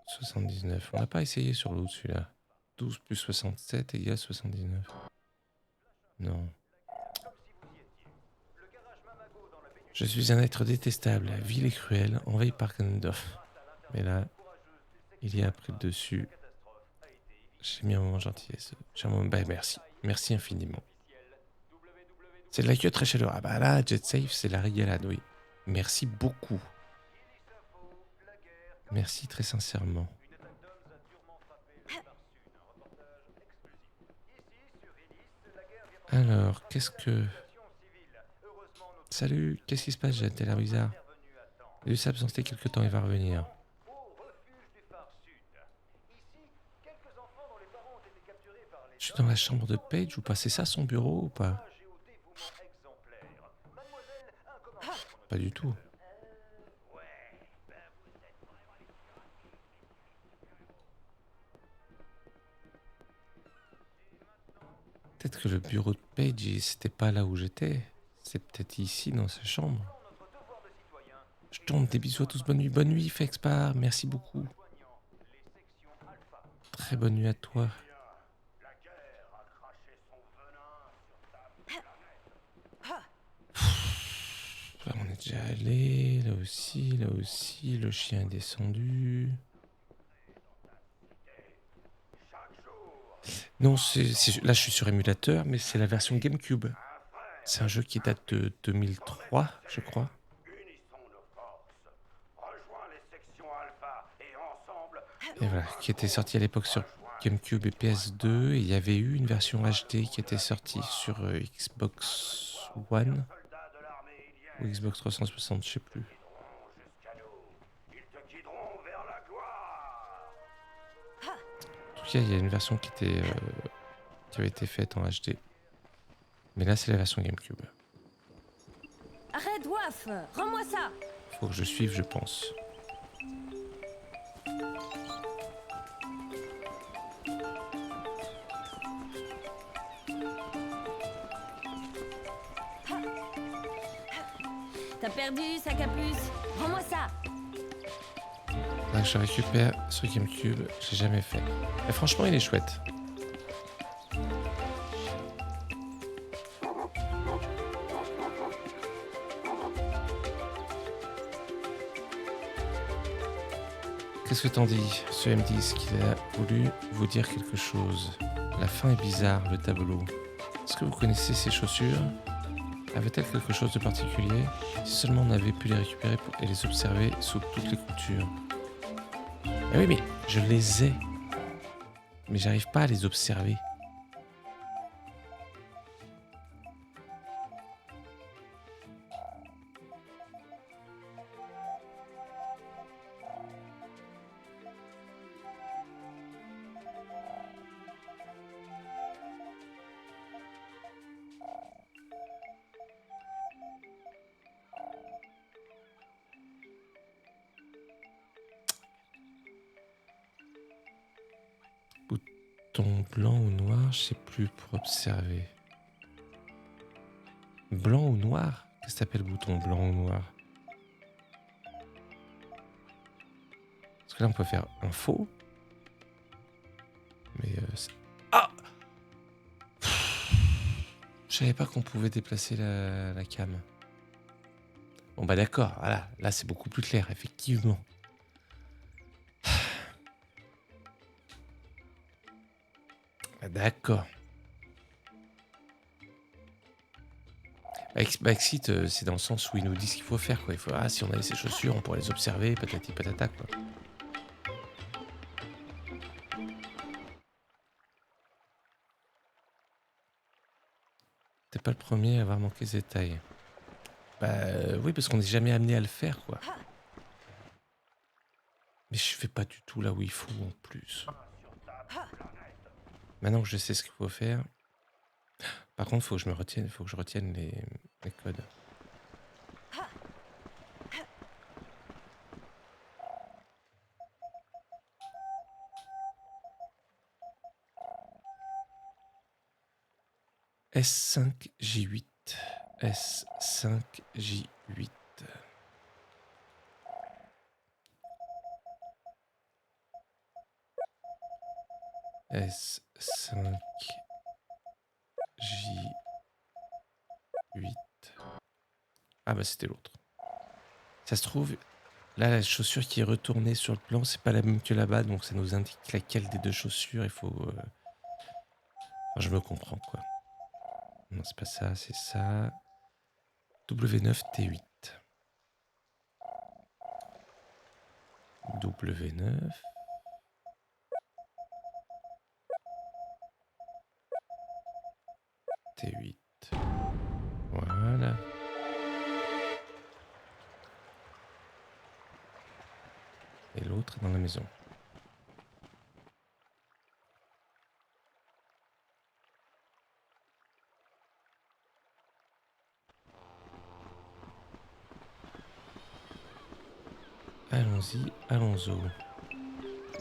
79. On n'a pas essayé sur l'autre celui-là. 12 plus 67 égale 79. Non. Je suis un être détestable, vil et cruel, envahi par Ganondorf. Mais là, il y a pris le dessus. J'ai mis un moment gentillesse. Bah, merci. Merci infiniment. C'est de la queue très chaleureuse. Ah bah là, JetSafe, c'est la régalade, oui. Merci beaucoup. Merci très sincèrement. Alors, qu'est-ce que... Salut, qu'est-ce qui se passe, Jeanne? T'as l'air bizarre. Il a dû s'absenter quelque temps, il va revenir. Je suis dans la chambre de Paige ou pas? C'est ça son bureau ou pas? Pas du tout. Peut-être que le bureau de Paige, c'était pas là où j'étais. C'est peut-être ici, dans sa chambre. Je tombe des bisous à tous. Bonne nuit, Fexpar. Merci beaucoup. Très bonne nuit à toi. Là, on est déjà allé. Là aussi, là aussi. Le chien est descendu. Non, là je suis sur émulateur, mais c'est la version GameCube. C'est un jeu qui date de 2003, je crois. Et voilà, qui était sorti à l'époque sur GameCube et PS2. Et il y avait eu une version HD qui était sortie sur Xbox One ou Xbox 360, je sais plus. En tout cas, il y a une version qui avait été faite en HD. Mais là, c'est la version GameCube. Arrête, Waf! Rends-moi ça! Faut que je suive, je pense. T'as perdu, sac à puce! Rends-moi ça! Là, je récupère sur GameCube, j'ai jamais fait. Mais franchement, il est chouette. Qu'est-ce que t'en dis? Ce M dit qu'il a voulu vous dire quelque chose. La fin est bizarre, le tableau. Est-ce que vous connaissez ces chaussures? Avait-elle quelque chose de particulier? Si seulement on avait pu les récupérer et les observer sous toutes les coutures. Ah oui, mais je les ai. Mais j'arrive pas à les observer. Bouton blanc ou noir, je sais plus pour observer. Blanc ou noir? Qu'est-ce que t'appelles bouton blanc ou noir? Parce que là on peut faire info. Mais ah! Je savais pas qu'on pouvait déplacer la cam. Bon bah d'accord, voilà, là c'est beaucoup plus clair, effectivement. D'accord. Backseat, c'est dans le sens où ils nous disent ce qu'il faut faire, quoi. Il faut, si on avait ces chaussures, on pourrait les observer, patati patata, quoi. T'es pas le premier à avoir manqué ce détail. Bah oui, parce qu'on n'est jamais amené à le faire, quoi. Mais je fais pas du tout là où il faut, en plus. Maintenant que je sais ce qu'il faut faire. Par contre, faut que je retienne les codes. S5J8. S5J8. S5J8. Ah bah c'était l'autre. Ça se trouve, là la chaussure qui est retournée sur le plan, c'est pas la même que là-bas, donc ça nous indique laquelle des deux chaussures il faut... Enfin, je me comprends, quoi. Non, c'est pas ça, c'est ça. W9T8. W9... T8. Voilà. Et l'autre est dans la maison. Allons-y, allons-y.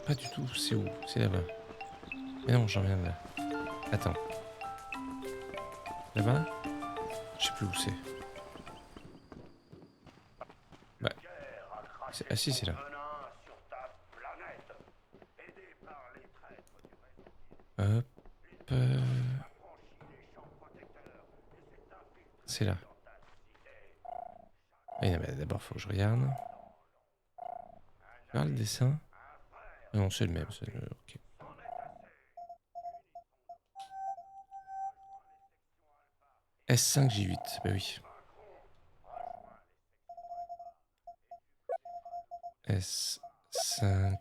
Pas du tout, c'est où? C'est là-bas. Mais non, j'en viens de là. Attends. Là-bas? Je sais plus où c'est. Bah. Ah si, c'est là. Hop. C'est là. Oui, non, mais d'abord, faut que je regarde. Regarde le dessin. Ah non, c'est le même. Ok. S5J8, bah oui. S5J8.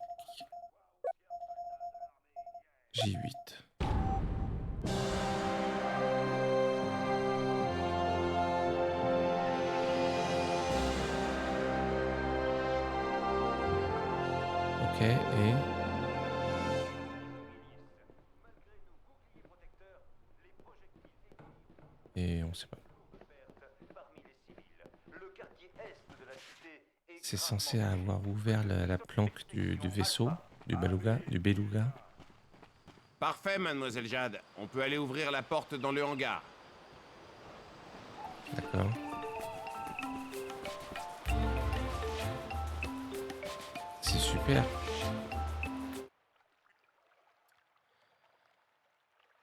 Ok, et on sait pas. C'est censé avoir ouvert la planque du vaisseau, du beluga. Parfait, mademoiselle Jade. On peut aller ouvrir la porte dans le hangar. D'accord. C'est super.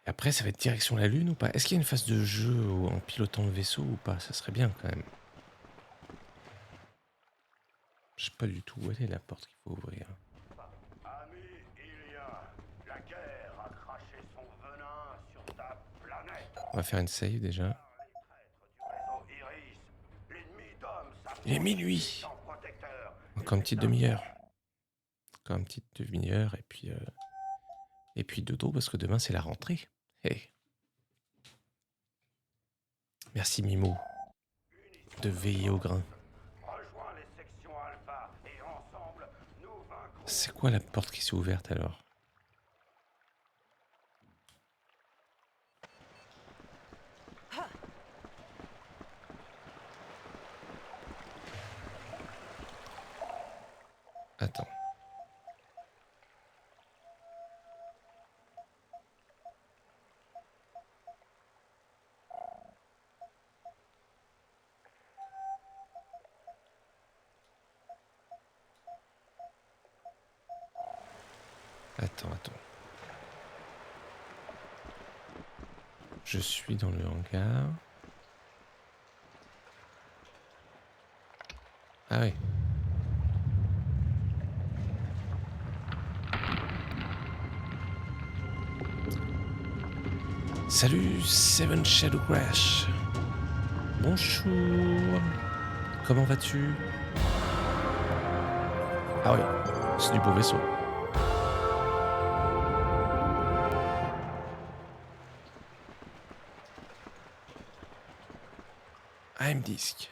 Et après, ça va être direction la Lune ou pas? Est-ce qu'il y a une phase de jeu en pilotant le vaisseau ou pas? Ça serait bien quand même. Je sais pas du tout où elle est la porte qu'il faut ouvrir. Ami Ilia, la guerre a craché son venin sur ta planète. On va faire une save déjà. Iris, l'ennemi d'homme Il est minuit. Encore une petite demi-heure. Encore une petite demi-heure et puis dodo parce que demain c'est la rentrée. Hey. Merci Mimo de veiller au grain. C'est quoi la porte qui s'est ouverte alors? Attends. Attends. Je suis dans le hangar. Ah oui. Salut Seven Shadow Crash. Bonjour. Comment vas-tu? Ah oui, c'est du beau vaisseau. AM Disc.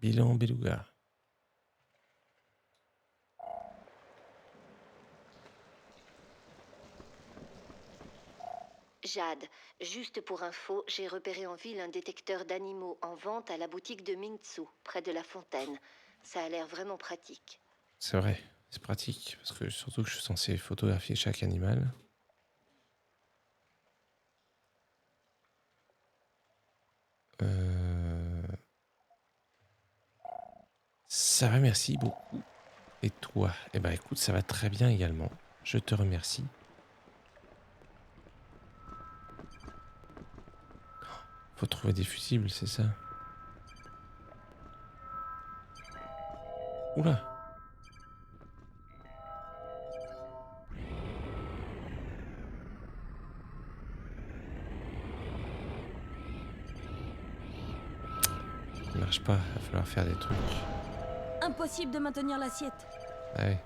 Bilan Beluga. Jade, juste pour info, j'ai repéré en ville un détecteur d'animaux en vente à la boutique de Mingtsu, près de la fontaine. Ça a l'air vraiment pratique. C'est vrai, c'est pratique, parce que surtout que je suis censé photographier chaque animal. Ça va, merci beaucoup. Et toi? Eh ben écoute, ça va très bien également. Je te remercie. Faut trouver des fusibles, c'est ça? Oula! Ça marche pas, il va falloir faire des trucs. Impossible de maintenir l'assiette. Ah ouais.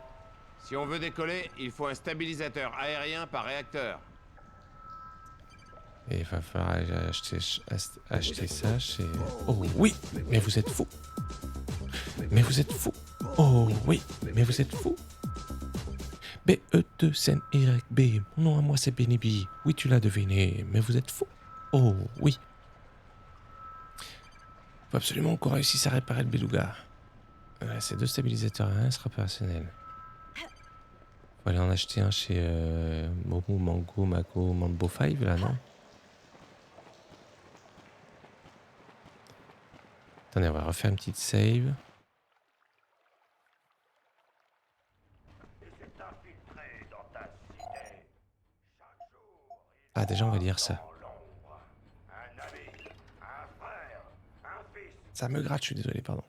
Si on veut décoller, il faut un stabilisateur aérien par réacteur. Et il va falloir acheter ça chez... Oh oui, mais vous êtes fous. Mais vous êtes fous. Oh oui, mais vous êtes fous. B-E-2-N-Y-B. Mon nom à moi c'est Benibi. Oui, tu l'as deviné, mais vous êtes fous. Oh oui. Faut absolument qu'on réussisse à réparer le beluga. Ces deux stabilisateurs à 1 sera opérationnel. Faut aller en acheter un chez Momo, Mango, Mako, Mambo 5 là, non? Attendez, on va refaire une petite save. Ah, déjà, on va lire ça. Ça me gratte, je suis désolé, pardon.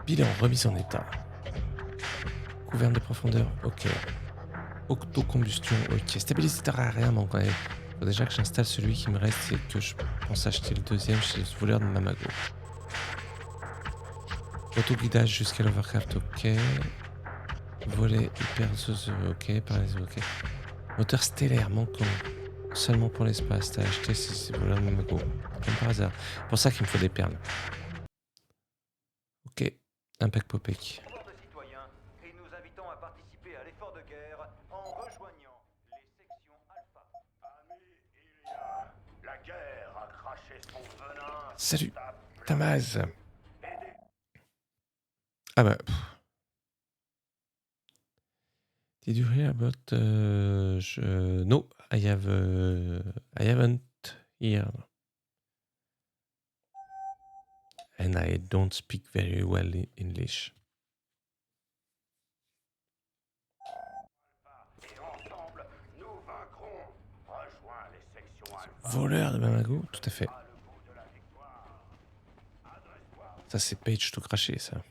Bilan, remise en état. Gouverne de profondeur, ok. Octocombustion, ok. Stabilisateur aérien, bon, quand même. Faut déjà que j'installe celui qui me reste et que je pense acheter le deuxième chez le voleur de Mamago. Autoguidage jusqu'à l'overcraft, ok. Volet hyper, ok. Paralyse, ok. Moteur stellaire, manquant. Seulement pour l'espace, t'as acheté ces voleurs de Mamago. Comme par hasard. C'est pour ça qu'il me faut des perles. Ok. Impec Popek. Et nous invitons à participer à l'effort de guerre en rejoignant les sections Alpha. La guerre a craché son venin. Salut, Tamaz. Ah bah. Did you hear about no, I haven't heard. And I don't speak very well English. Voleur de Mamago, tout à fait. Ça c'est Page tout craché, ça.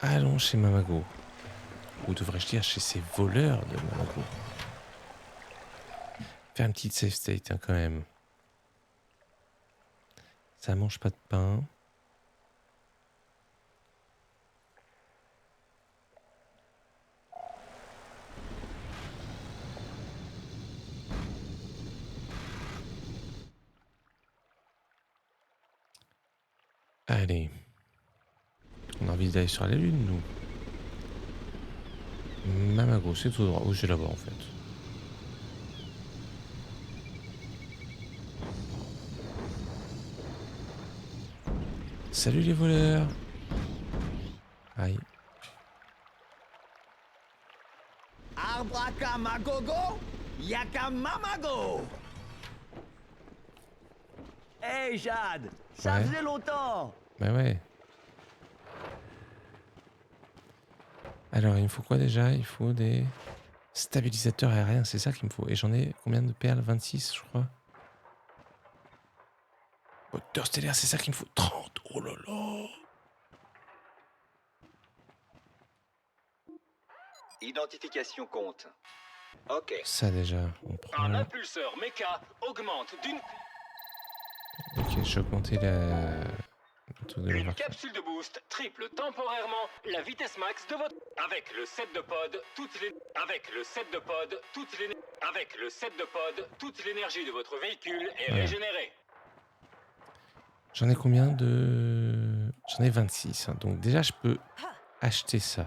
Allons chez Mamago. Ou devrais-je dire chez ces voleurs de Mamago. Faire une petite safe state hein, quand même. Ça mange pas de pain. Allez. On a envie d'aller sur la lune, nous. Mamago, c'est tout droit. Oh, j'ai là-bas en fait. Salut les voleurs. Aïe. Abracamagogo, yakamamago. Hey Jade, ça Ouais. faisait longtemps. Bah ouais. Alors, il me faut quoi déjà? Il faut des stabilisateurs aériens, c'est ça qu'il me faut. Et j'en ai combien de perles? 26, je crois. Moteur stellaire, c'est ça qu'il me faut. 30, oh là là. Identification compte. Ok. Ça déjà, on prend... Un impulseur méca augmente d'une... Ok, j'ai augmenté la... Une capsule de boost triple temporairement la vitesse max de votre... Avec le set de pod, toute l'énergie de votre véhicule est Ouais. régénérée. J'en ai combien de... J'en ai 26, hein. Donc déjà je peux acheter ça.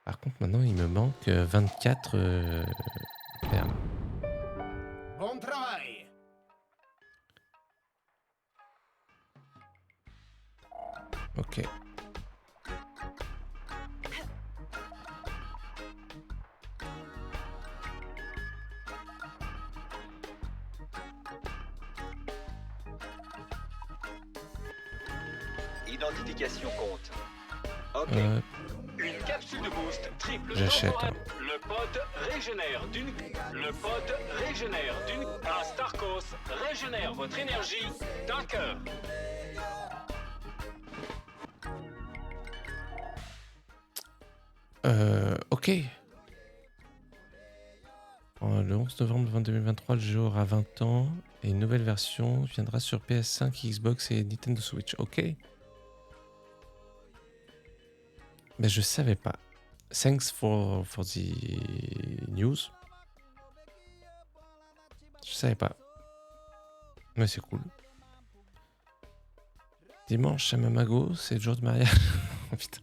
Par contre maintenant il me manque 24 perles. Bon travail. Ok. Identification compte. Ok. Une capsule de boost triple J'achète. temporaire. Le pod régénère d'une... Un Starkos régénère votre énergie d'un cœur. Ok. Le 11 novembre 2023, le jeu aura 20 ans et une nouvelle version viendra sur PS5, Xbox et Nintendo Switch. Ok. Mais je savais pas. Thanks for the news. Je savais pas. Mais c'est cool. Dimanche à Mamago, c'est le jour de mariage. Oh putain.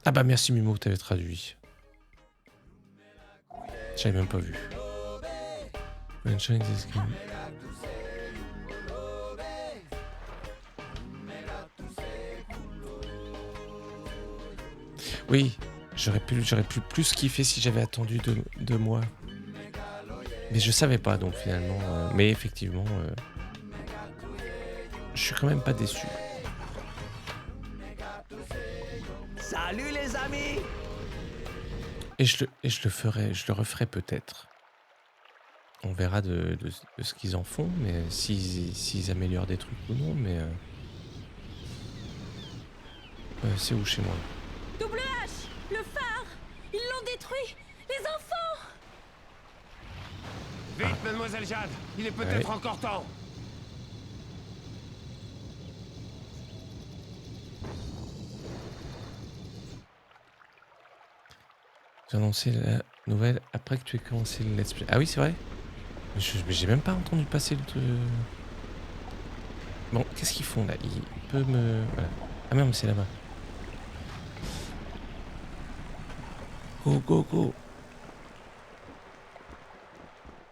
Ah bah merci Mimo, t'avais traduit. J'avais même pas vu. Oui, j'aurais pu plus kiffer si j'avais attendu 2 mois. Mais je savais pas donc finalement. Mais effectivement, je suis quand même pas déçu. Salut les amis! Et je le referai peut-être. On verra de ce qu'ils en font, mais s'ils améliorent des trucs ou non, mais c'est où chez moi? Double H! Le phare! Ils l'ont détruit! Les enfants! Vite, mademoiselle Jade, il est peut-être encore temps. J'ai annoncé la nouvelle après que tu aies commencé le let's play. Ah oui, c'est vrai? Mais j'ai même pas entendu passer le truc. Bon, qu'est-ce qu'ils font là? Ils peuvent me... Voilà. Ah merde, mais c'est là-bas. Go, go, go.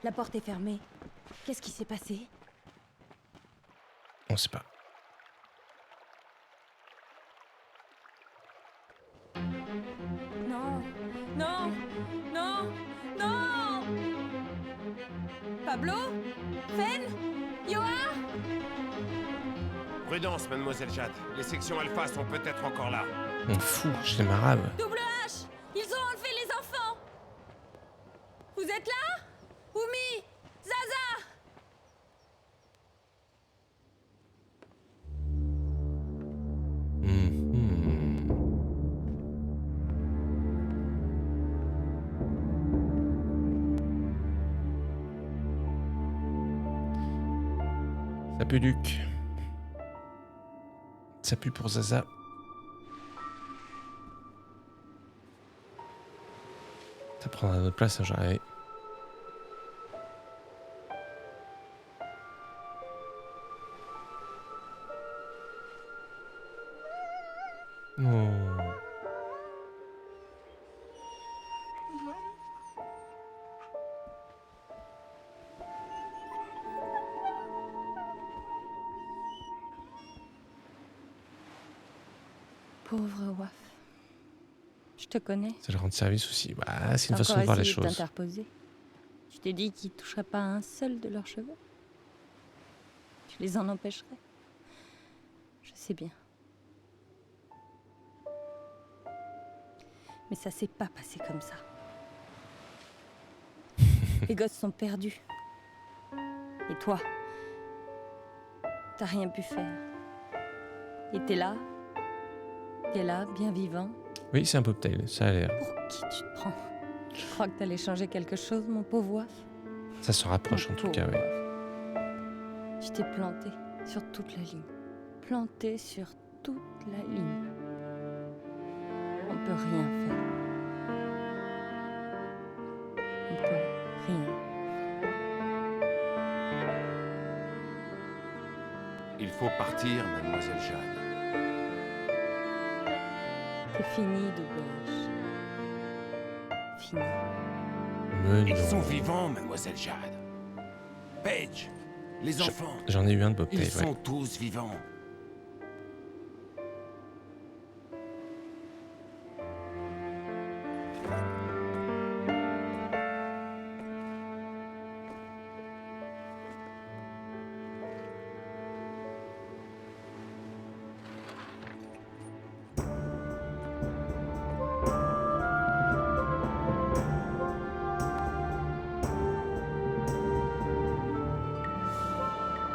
La porte est fermée. Qu'est-ce qui s'est passé? On sait pas. Non! Non! Non! Non! Pablo? Fen? Yoa? Prudence, mademoiselle Jade. Les sections alpha sont peut-être encore là. On fout, j'ai ma rave. Double H! Ils ont enlevé les enfants! Vous êtes là? Oumi! Zaza! Ça pue Luc. Ça pue pour Zaza. Ça prendra notre place, hein, j'arrive. Non. Pauvre Waf. Je te connais. C'est le rendre service aussi. Bah, c'est une T'as façon de encore voir les essayé de choses. t'interposer. Je t'ai dit qu'ils ne toucheraient pas à un seul de leurs cheveux. Tu les en empêcherais. Je sais bien. Mais ça s'est pas passé comme ça. Les gosses sont perdus. Et toi, t'as rien pu faire. Et t'es là, bien vivant. Oui, c'est un Bobtail, ça a l'air. Pour qui tu te prends? Tu crois que t'allais changer quelque chose, mon pauvre Waf? Ça se rapproche en tout cas, oui. Tu t'es planté sur toute la ligne. Planté sur toute la ligne. On peut rien faire. On peut rien. Il faut partir, mademoiselle Jade. C'est fini, Double. Fini. Ils sont vivants, mademoiselle Jade. Paige, les enfants. J'en ai eu un de Bobtail, Ils sont tous vivants.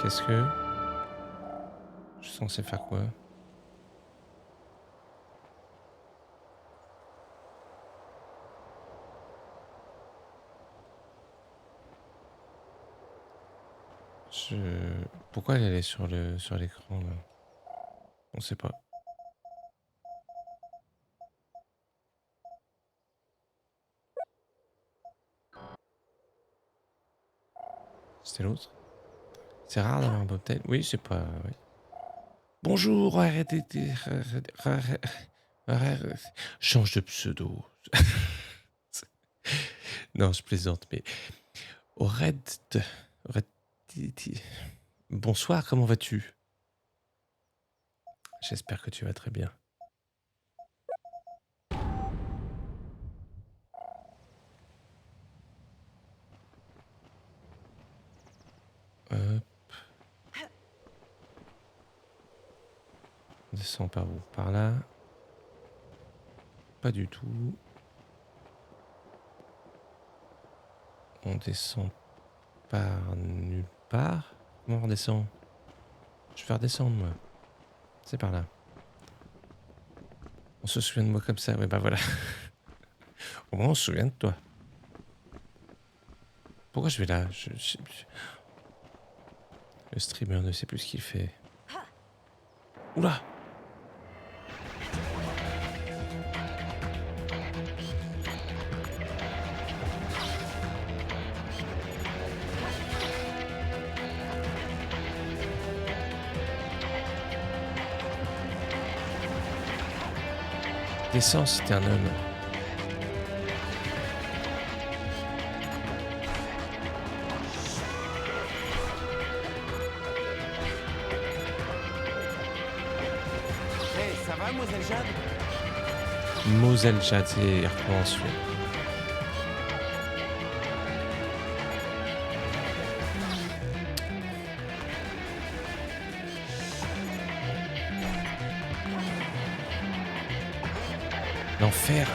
Qu'est-ce que... Je suis censé faire quoi? Pourquoi elle est sur l'écran là? On sait pas. C'était l'autre? C'est rare d'avoir un Bobtail. Oui, c'est pas... Oui. Bonjour, arrêtez... Change de pseudo. Non, je plaisante, mais Red... Red- Bonsoir, comment vas-tu? J'espère que tu vas très bien. Hop. On descend par où? Par là? Pas du tout. On descend par nulle part. Comment on redescend? Je vais redescendre, moi. C'est par là. On se souvient de moi comme ça, ouais, bah voilà. Au moins, on se souvient de toi. Pourquoi je vais là? Le streamer ne sait plus ce qu'il fait. Oula! Descends, c'était un homme. Hey, ça va, Moselle Jade? Moselle Jade, c'est recommence. L'enfer.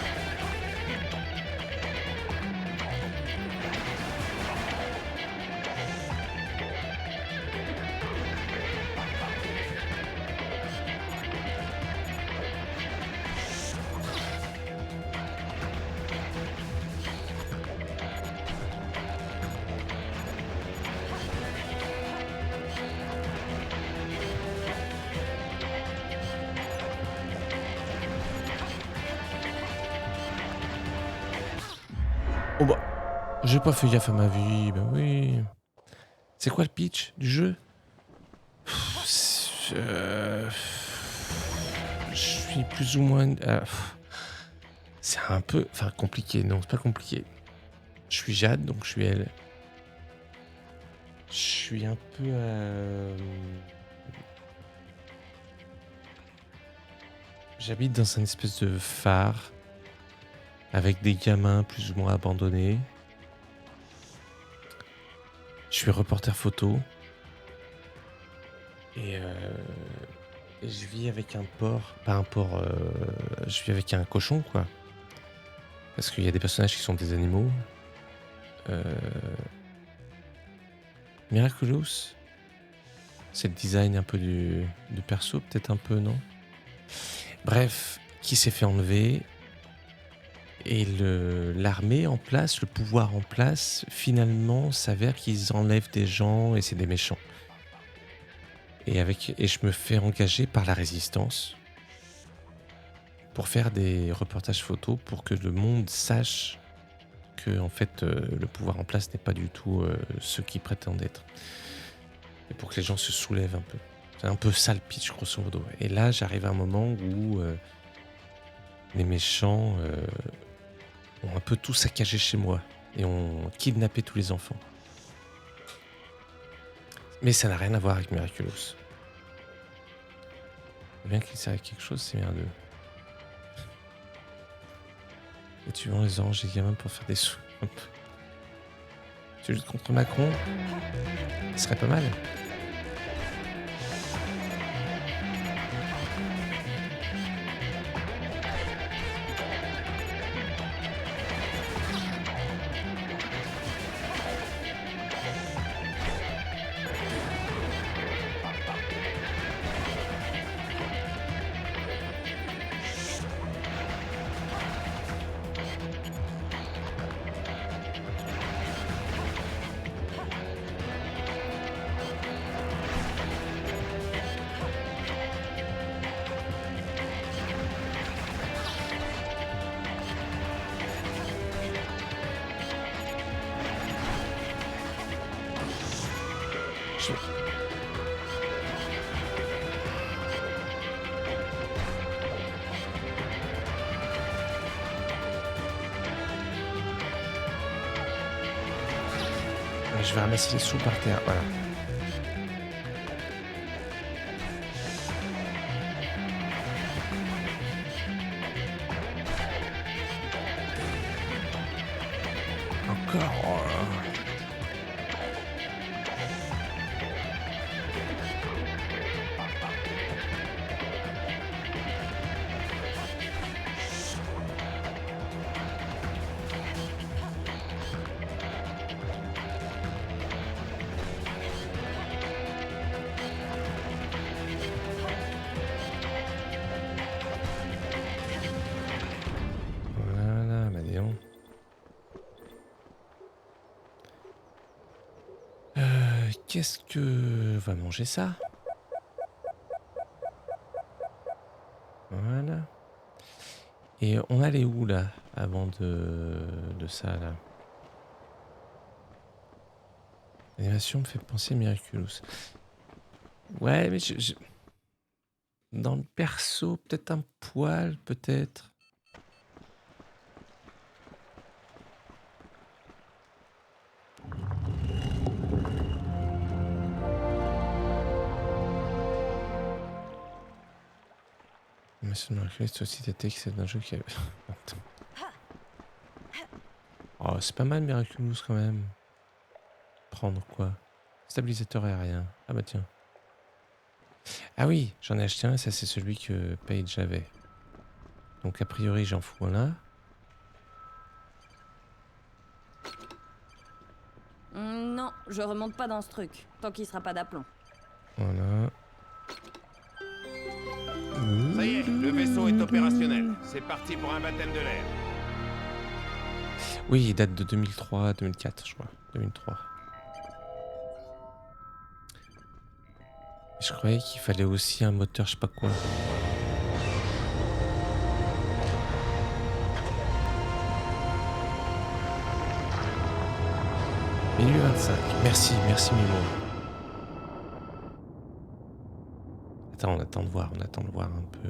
Oh bah, j'ai pas fait gaffe à ma vie, bah oui. C'est quoi le pitch du jeu? Je suis plus ou moins... c'est un peu... Enfin, compliqué, non, c'est pas compliqué. Je suis Jade, donc je suis elle. Je suis un peu... J'habite dans un espèce de phare avec des gamins plus ou moins abandonnés. Je suis reporter photo. Et je vis avec un porc. Pas un porc, je vis avec un cochon, quoi. Parce qu'il y a des personnages qui sont des animaux. Miraculous. C'est le design un peu du perso, peut-être un peu, non? Bref, qui s'est fait enlever. Et l'armée en place, le pouvoir en place, finalement, s'avère qu'ils enlèvent des gens et c'est des méchants. Et je me fais engager par la résistance pour faire des reportages photos pour que le monde sache que, en fait, le pouvoir en place n'est pas du tout ce qu'ils prétendent être. Et pour que les gens se soulèvent un peu. C'est un peu ça le pitch, grosso modo. Et là, j'arrive à un moment où les méchants... ont un peu tout saccagé chez moi et ont kidnappé tous les enfants. Mais ça n'a rien à voir avec Miraculous. Bien qu'il serve à quelque chose, c'est merdeux. Et tu vends les oranges et gamins pour faire des sous. Tu luttes contre Macron? Ce serait pas mal. je vais ramasser les sous par terre, voilà. Encore. Oh là là. Voilà, bah dis donc. Qu'est-ce que va manger ça? Voilà. Et on allait où là avant de ça là? L'animation me fait penser à Miraculous. Ouais, mais dans le perso, peut-être un poil, peut-être. Mais sur Miraculous, c'est aussi des textes d'un jeu qui a... Oh, c'est pas mal Miraculous quand même. Prendre quoi? Stabilisateur aérien. Ah bah tiens. Ah oui, j'en ai acheté un, ça c'est celui que Paige avait. Donc a priori j'en fous un là. Non, je remonte pas dans ce truc, tant qu'il sera pas d'aplomb. Voilà. Ça y est, le vaisseau est opérationnel. C'est parti pour un baptême de l'air. Oui, il date de 2003, 2004 je crois. 2003. Je croyais qu'il fallait aussi un moteur je sais pas quoi. Minuit 25. Merci Mimo. Attends, on attend de voir un peu.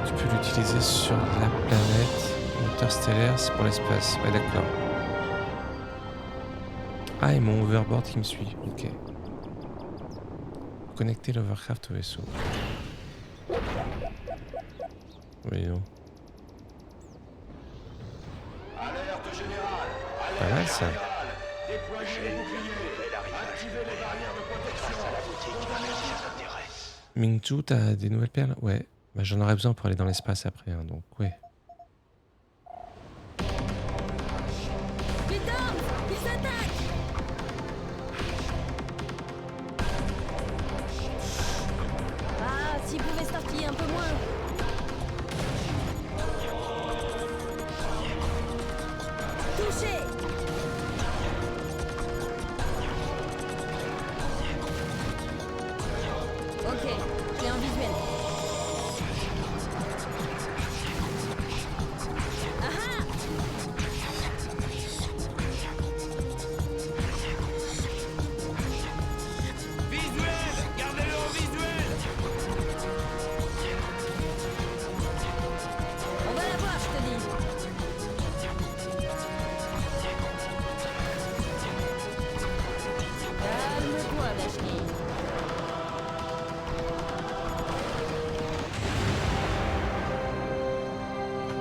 Tu peux l'utiliser sur la planète. Moteur stellaire, c'est pour l'espace. Ouais, d'accord. Ah, et mon hoverboard qui me suit. Ok. Connecter l'hovercraft au vaisseau. Oui, non. Alerte générale. Pas mal ça. Déployez les boucliers. Activez les barrières de protection. Mingzhu, t'as des nouvelles perles? Ouais. Bah, j'en aurais besoin pour aller dans l'espace après, hein, donc ouais. Putain, ils s'attaquent! Ah, s'ils pouvaient sortir un peu moins. Touché! Ok, j'ai un visuel. Aha! Visuel! Gardez-le au visuel! On va la voir, je te dis. Calme-toi, Dashki.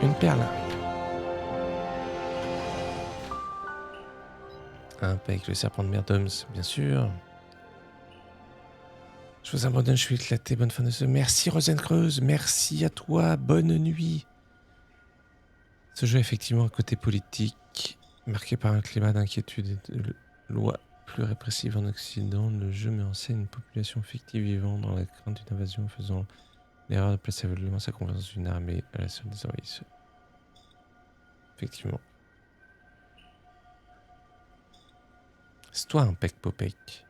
Une perle. Impec, le serpent de Merdoms, bien sûr. Je vous abandonne, je suis éclaté. Bonne fin de ce. Merci Rosencreuse, merci à toi. Bonne nuit. Ce jeu, effectivement, un côté politique, marqué par un climat d'inquiétude et de lois plus répressives en Occident. Le jeu met en scène une population fictive vivant dans la crainte d'une invasion, faisant l'erreur de placer aveuglément sa confiance dans une armée à la seule des envahisseurs. Effectivement. C'est toi un pec popec.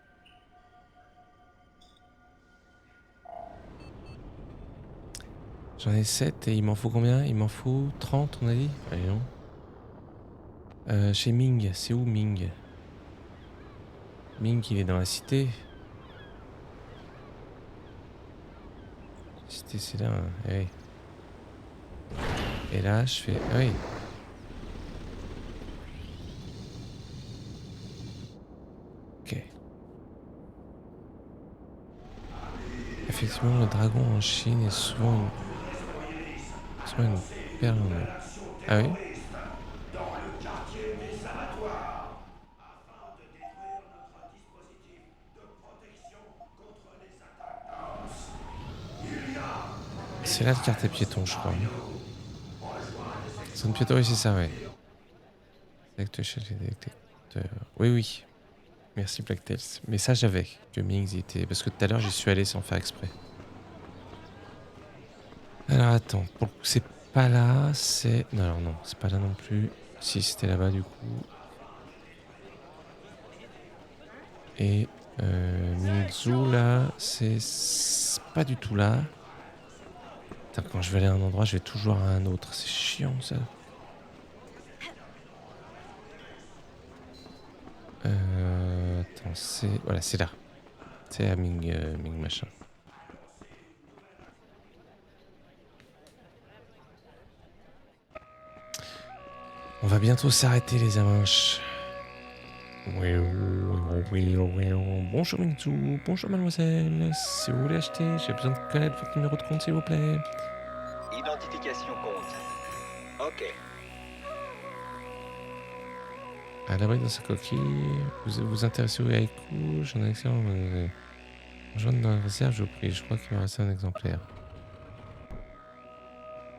J'en ai 7 et il m'en faut combien? Il m'en faut 30, on a dit? Allez, non. Chez Ming, c'est où Ming? Ming, il est dans la cité. La cité, c'est là. Hein. Eh oui. Et là, je fais... Ah oui. Ok. Effectivement, le dragon en Chine est souvent une perle. Ah oui? C'est là le carte piéton, je crois. Zone piéton, oui, c'est ça, ouais. Oui, oui. Merci Black Tails. Mais ça, j'avais que Mings était. Parce que tout à l'heure, j'y suis allé sans faire exprès. Alors attends, c'est pas là, c'est. Non, non, c'est pas là non plus. Si, c'était là-bas du coup. Et Mingzhou là, c'est pas du tout là. Putain, quand je vais aller à un endroit, je vais toujours à un autre. C'est chiant ça. Attends, c'est. Voilà, c'est là. C'est à Ming machin. On va bientôt s'arrêter les amanches. Bonjour Mingzhou, bonjour mademoiselle. Si vous voulez acheter, j'ai besoin de connaître votre numéro de compte s'il vous plaît. Identification compte. Ok. À l'abri dans sa coquille, vous vous intéressez au haïku, j'en ai excellent. Rejoindre dans la réserve, je vous prie, je crois qu'il va rester un exemplaire.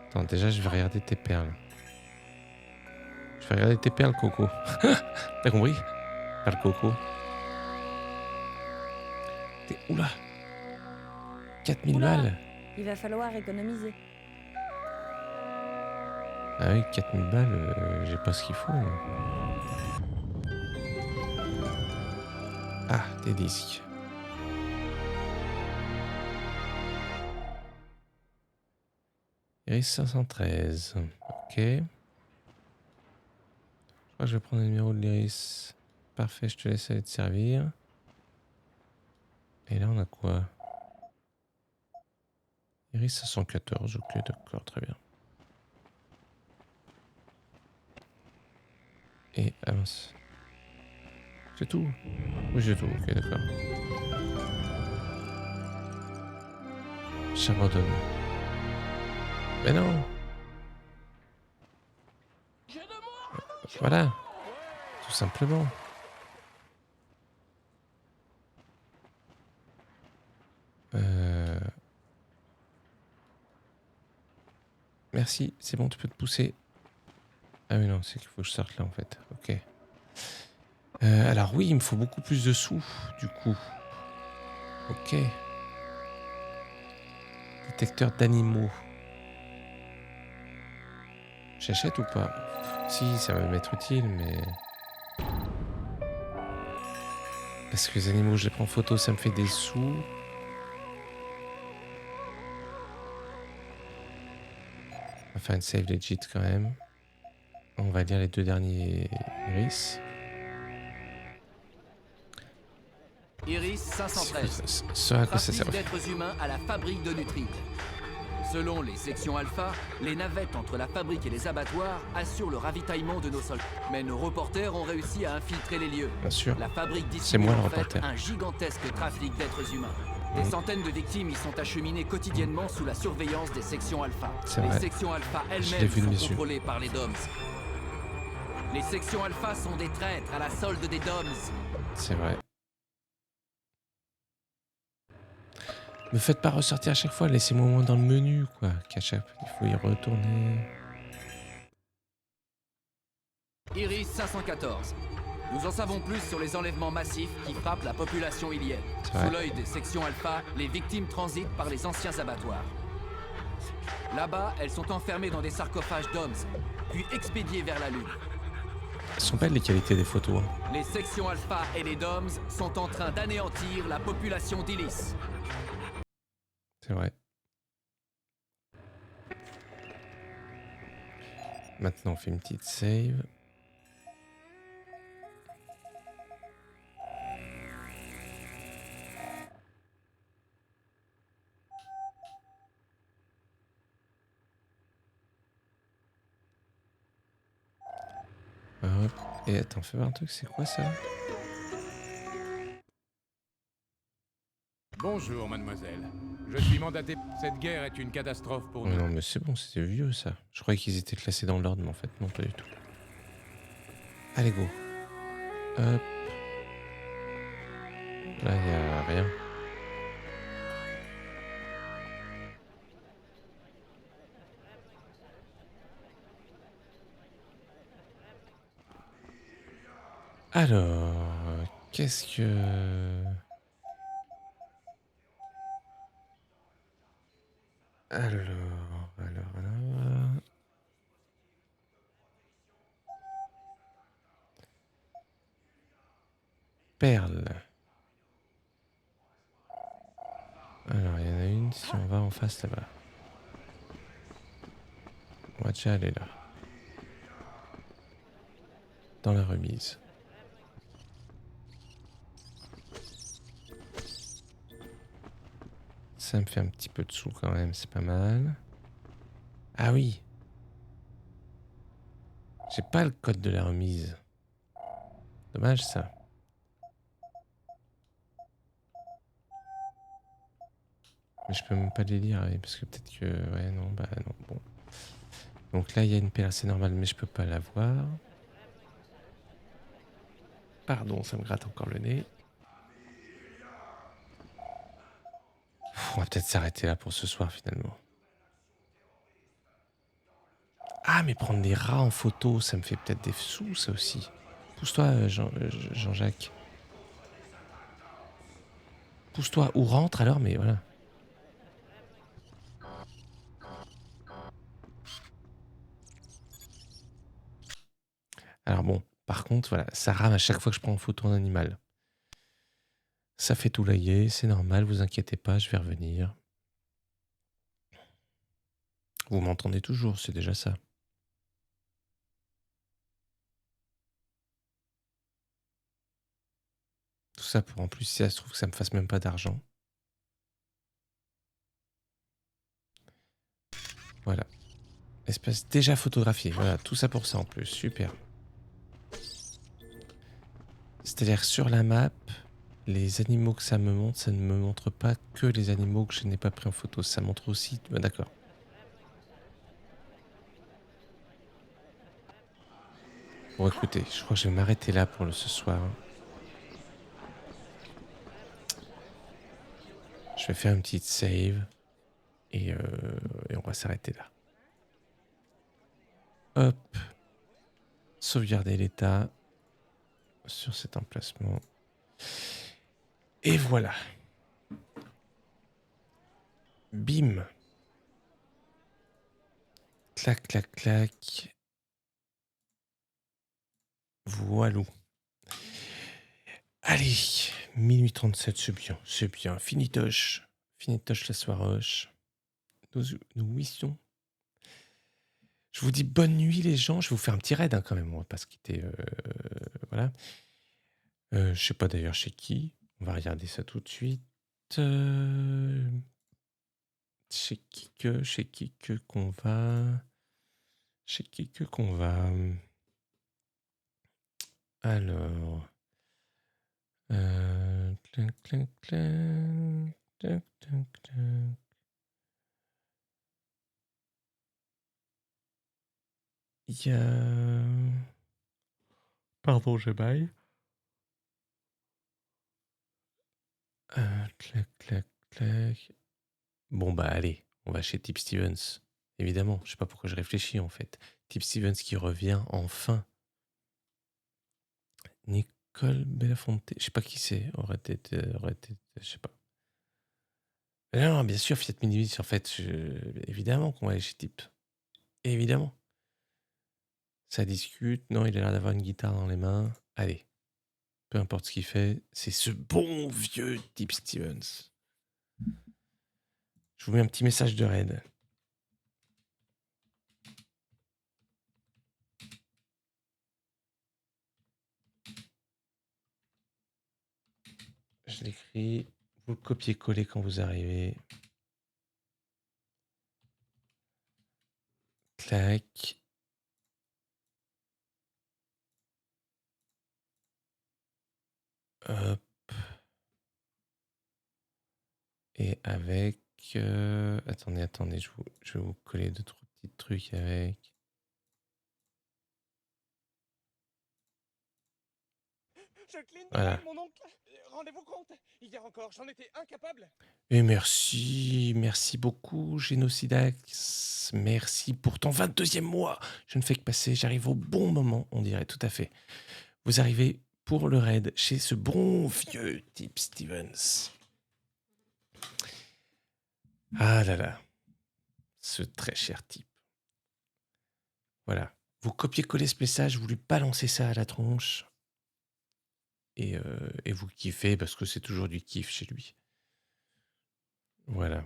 Attends, déjà je vais regarder tes perles. Je vais regarder tes perles, Coco. T'as compris? Perles, Coco. Oula! 4000 balles! Il va falloir économiser. Ah oui, 4000 balles, j'ai pas ce qu'il faut. Ah, des disques. Iris 513. Ok. Je crois que je vais prendre le numéro de l'Iris. Parfait, je te laisse aller te servir. Et là, on a quoi? Iris 514. Ok, d'accord, très bien. Et avance. C'est tout? Oui, c'est tout. Ok, d'accord. J'abandonne. Mais non! Voilà. Tout simplement. Merci, c'est bon, tu peux te pousser. Ah oui, non, c'est qu'il faut que je sorte là en fait. Ok. Alors oui, il me faut beaucoup plus de sous, du coup. Ok. Détecteur d'animaux. J'achète ou pas? Si, ça va m'être utile, mais... Parce que les animaux, je les prends en photo, ça me fait des sous. On va faire une save legit quand même. On va lire les deux derniers Iris. Iris 513. Ce à quoi ça Trafic sert. d'êtres humains à la fabrique de Nutrid. Selon les sections alpha, les navettes entre la fabrique et les abattoirs assurent le ravitaillement de nos soldats. Mais nos reporters ont réussi à infiltrer les lieux. Bien sûr. La fabrique C'est moi dissimule le en fait reporter. un gigantesque trafic d'êtres humains. Des centaines de victimes y sont acheminées quotidiennement sous la surveillance des sections alpha. C'est Les vrai. sections alpha Je l'ai elles-mêmes vu de mes sont yeux. contrôlées par les DOMS. Les sections alpha sont des traîtres à la solde des DOMS. C'est vrai. Me faites pas ressortir à chaque fois, laissez-moi au moins dans le menu, quoi. Qu'à chaque fois, il faut y retourner. Iris 514. Nous en savons plus sur les enlèvements massifs qui frappent la population ilienne. C'est vrai. Sous l'œil des sections alpha, les victimes transitent par les anciens abattoirs. Là-bas, elles sont enfermées dans des sarcophages d'hommes, puis expédiées vers la Lune. Elles sont belles les qualités des photos. Hein. Les sections alpha et les DOMS sont en train d'anéantir la population d'Ilis. C'est vrai. Maintenant, on fait une petite save. Hop. Et attends, fais voir un truc, c'est quoi ça? Bonjour, mademoiselle. Je suis mandaté. Cette guerre est une catastrophe pour nous. Non, mais c'est bon, c'était vieux ça. Je croyais qu'ils étaient classés dans l'ordre, mais en fait, non, pas du tout. Allez, go. Hop. Là, il n'y a rien. Alors, qu'est-ce que... Alors... Perle. Alors, il y en a une, si on va en face là-bas. On va déjà aller là. Dans la remise. Ça me fait un petit peu de sous quand même, c'est pas mal. Ah oui. J'ai pas le code de la remise. Dommage ça. Mais je peux même pas les lire, oui, parce que peut-être que... Ouais, non, bah non, bon. Donc là, il y a une perle, c'est normal, mais je peux pas la voir. Pardon, ça me gratte encore le nez. On va peut-être s'arrêter là pour ce soir, finalement. Ah, mais prendre des rats en photo, ça me fait peut-être des sous, ça aussi. Pousse-toi, Jean-Jacques. Pousse-toi, ou rentre alors, mais voilà. Alors bon, par contre, voilà, ça rame à chaque fois que je prends en photo un animal. Ça fait tout laguer, c'est normal, vous inquiétez pas, je vais revenir. Vous m'entendez toujours, c'est déjà ça. Tout ça pour en plus, si ça se trouve que ça me fasse même pas d'argent. Voilà. Espèce déjà photographiée, voilà, tout ça pour ça en plus, super. C'est-à-dire sur la map, les animaux que ça me montre, ça ne me montre pas que les animaux que je n'ai pas pris en photo, ça montre aussi... Ah, d'accord. Bon écoutez, je crois que je vais m'arrêter là pour ce soir. Je vais faire une petite save et on va s'arrêter là. Hop. Sauvegarder l'état sur cet emplacement. Et voilà. Bim. Clac, clac, clac. Voilà. Allez, minuit 37, c'est bien, c'est bien. Finitoche. Finitoche la soiroche. Nous wissions. Je vous dis bonne nuit les gens. Je vais vous faire un petit raid quand même. On va pas se quitter. Voilà. Je sais pas d'ailleurs chez qui. On va regarder ça tout de suite. Chez qui que qu'on va. Chez qui que qu'on va. Alors. Clink, clink, clink. Tac, tac, tac. Il y a... Pardon, je baille. Clac, clac, clac. Bon, bah allez, on va chez Tip Stevens. Évidemment, je sais pas pourquoi je réfléchis en fait. Tip Stevens qui revient enfin. Nicole Belafonte, je sais pas qui c'est. Aurait été, je sais pas. Non, bien sûr, Fiat Minibus, en fait, évidemment qu'on va aller chez Tip. Évidemment. Ça discute. Non, il a l'air d'avoir une guitare dans les mains. Allez. Peu importe ce qu'il fait, c'est ce bon vieux Tip Stevens. Je vous mets un petit message de raid. je l'écris. Vous le copiez-collez quand vous arrivez. Clac. Hop. Et avec... attendez, je vais vous coller 2-3 petits trucs avec. Je cligne de Voilà. l'œil, mon oncle. Rendez-vous compte, hier encore, j'en étais incapable. Et merci beaucoup, Génocidax. Merci pour ton 22e mois. Je ne fais que passer, j'arrive au bon moment, on dirait, tout à fait. Vous arrivez pour le raid chez ce bon vieux type Stevens. Ah là là, ce très cher type. Voilà, vous copiez-collez ce message, vous lui balancez ça à la tronche. Et vous kiffez parce que c'est toujours du kiff chez lui. Voilà.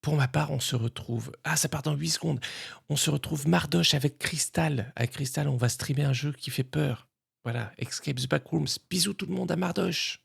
Pour ma part, on se retrouve... Ah, ça part dans 8 secondes. On se retrouve Mardoche avec Crystal. Avec Crystal, on va streamer un jeu qui fait peur. Voilà, Escape the Backrooms. Bisous tout le monde à Mardoche.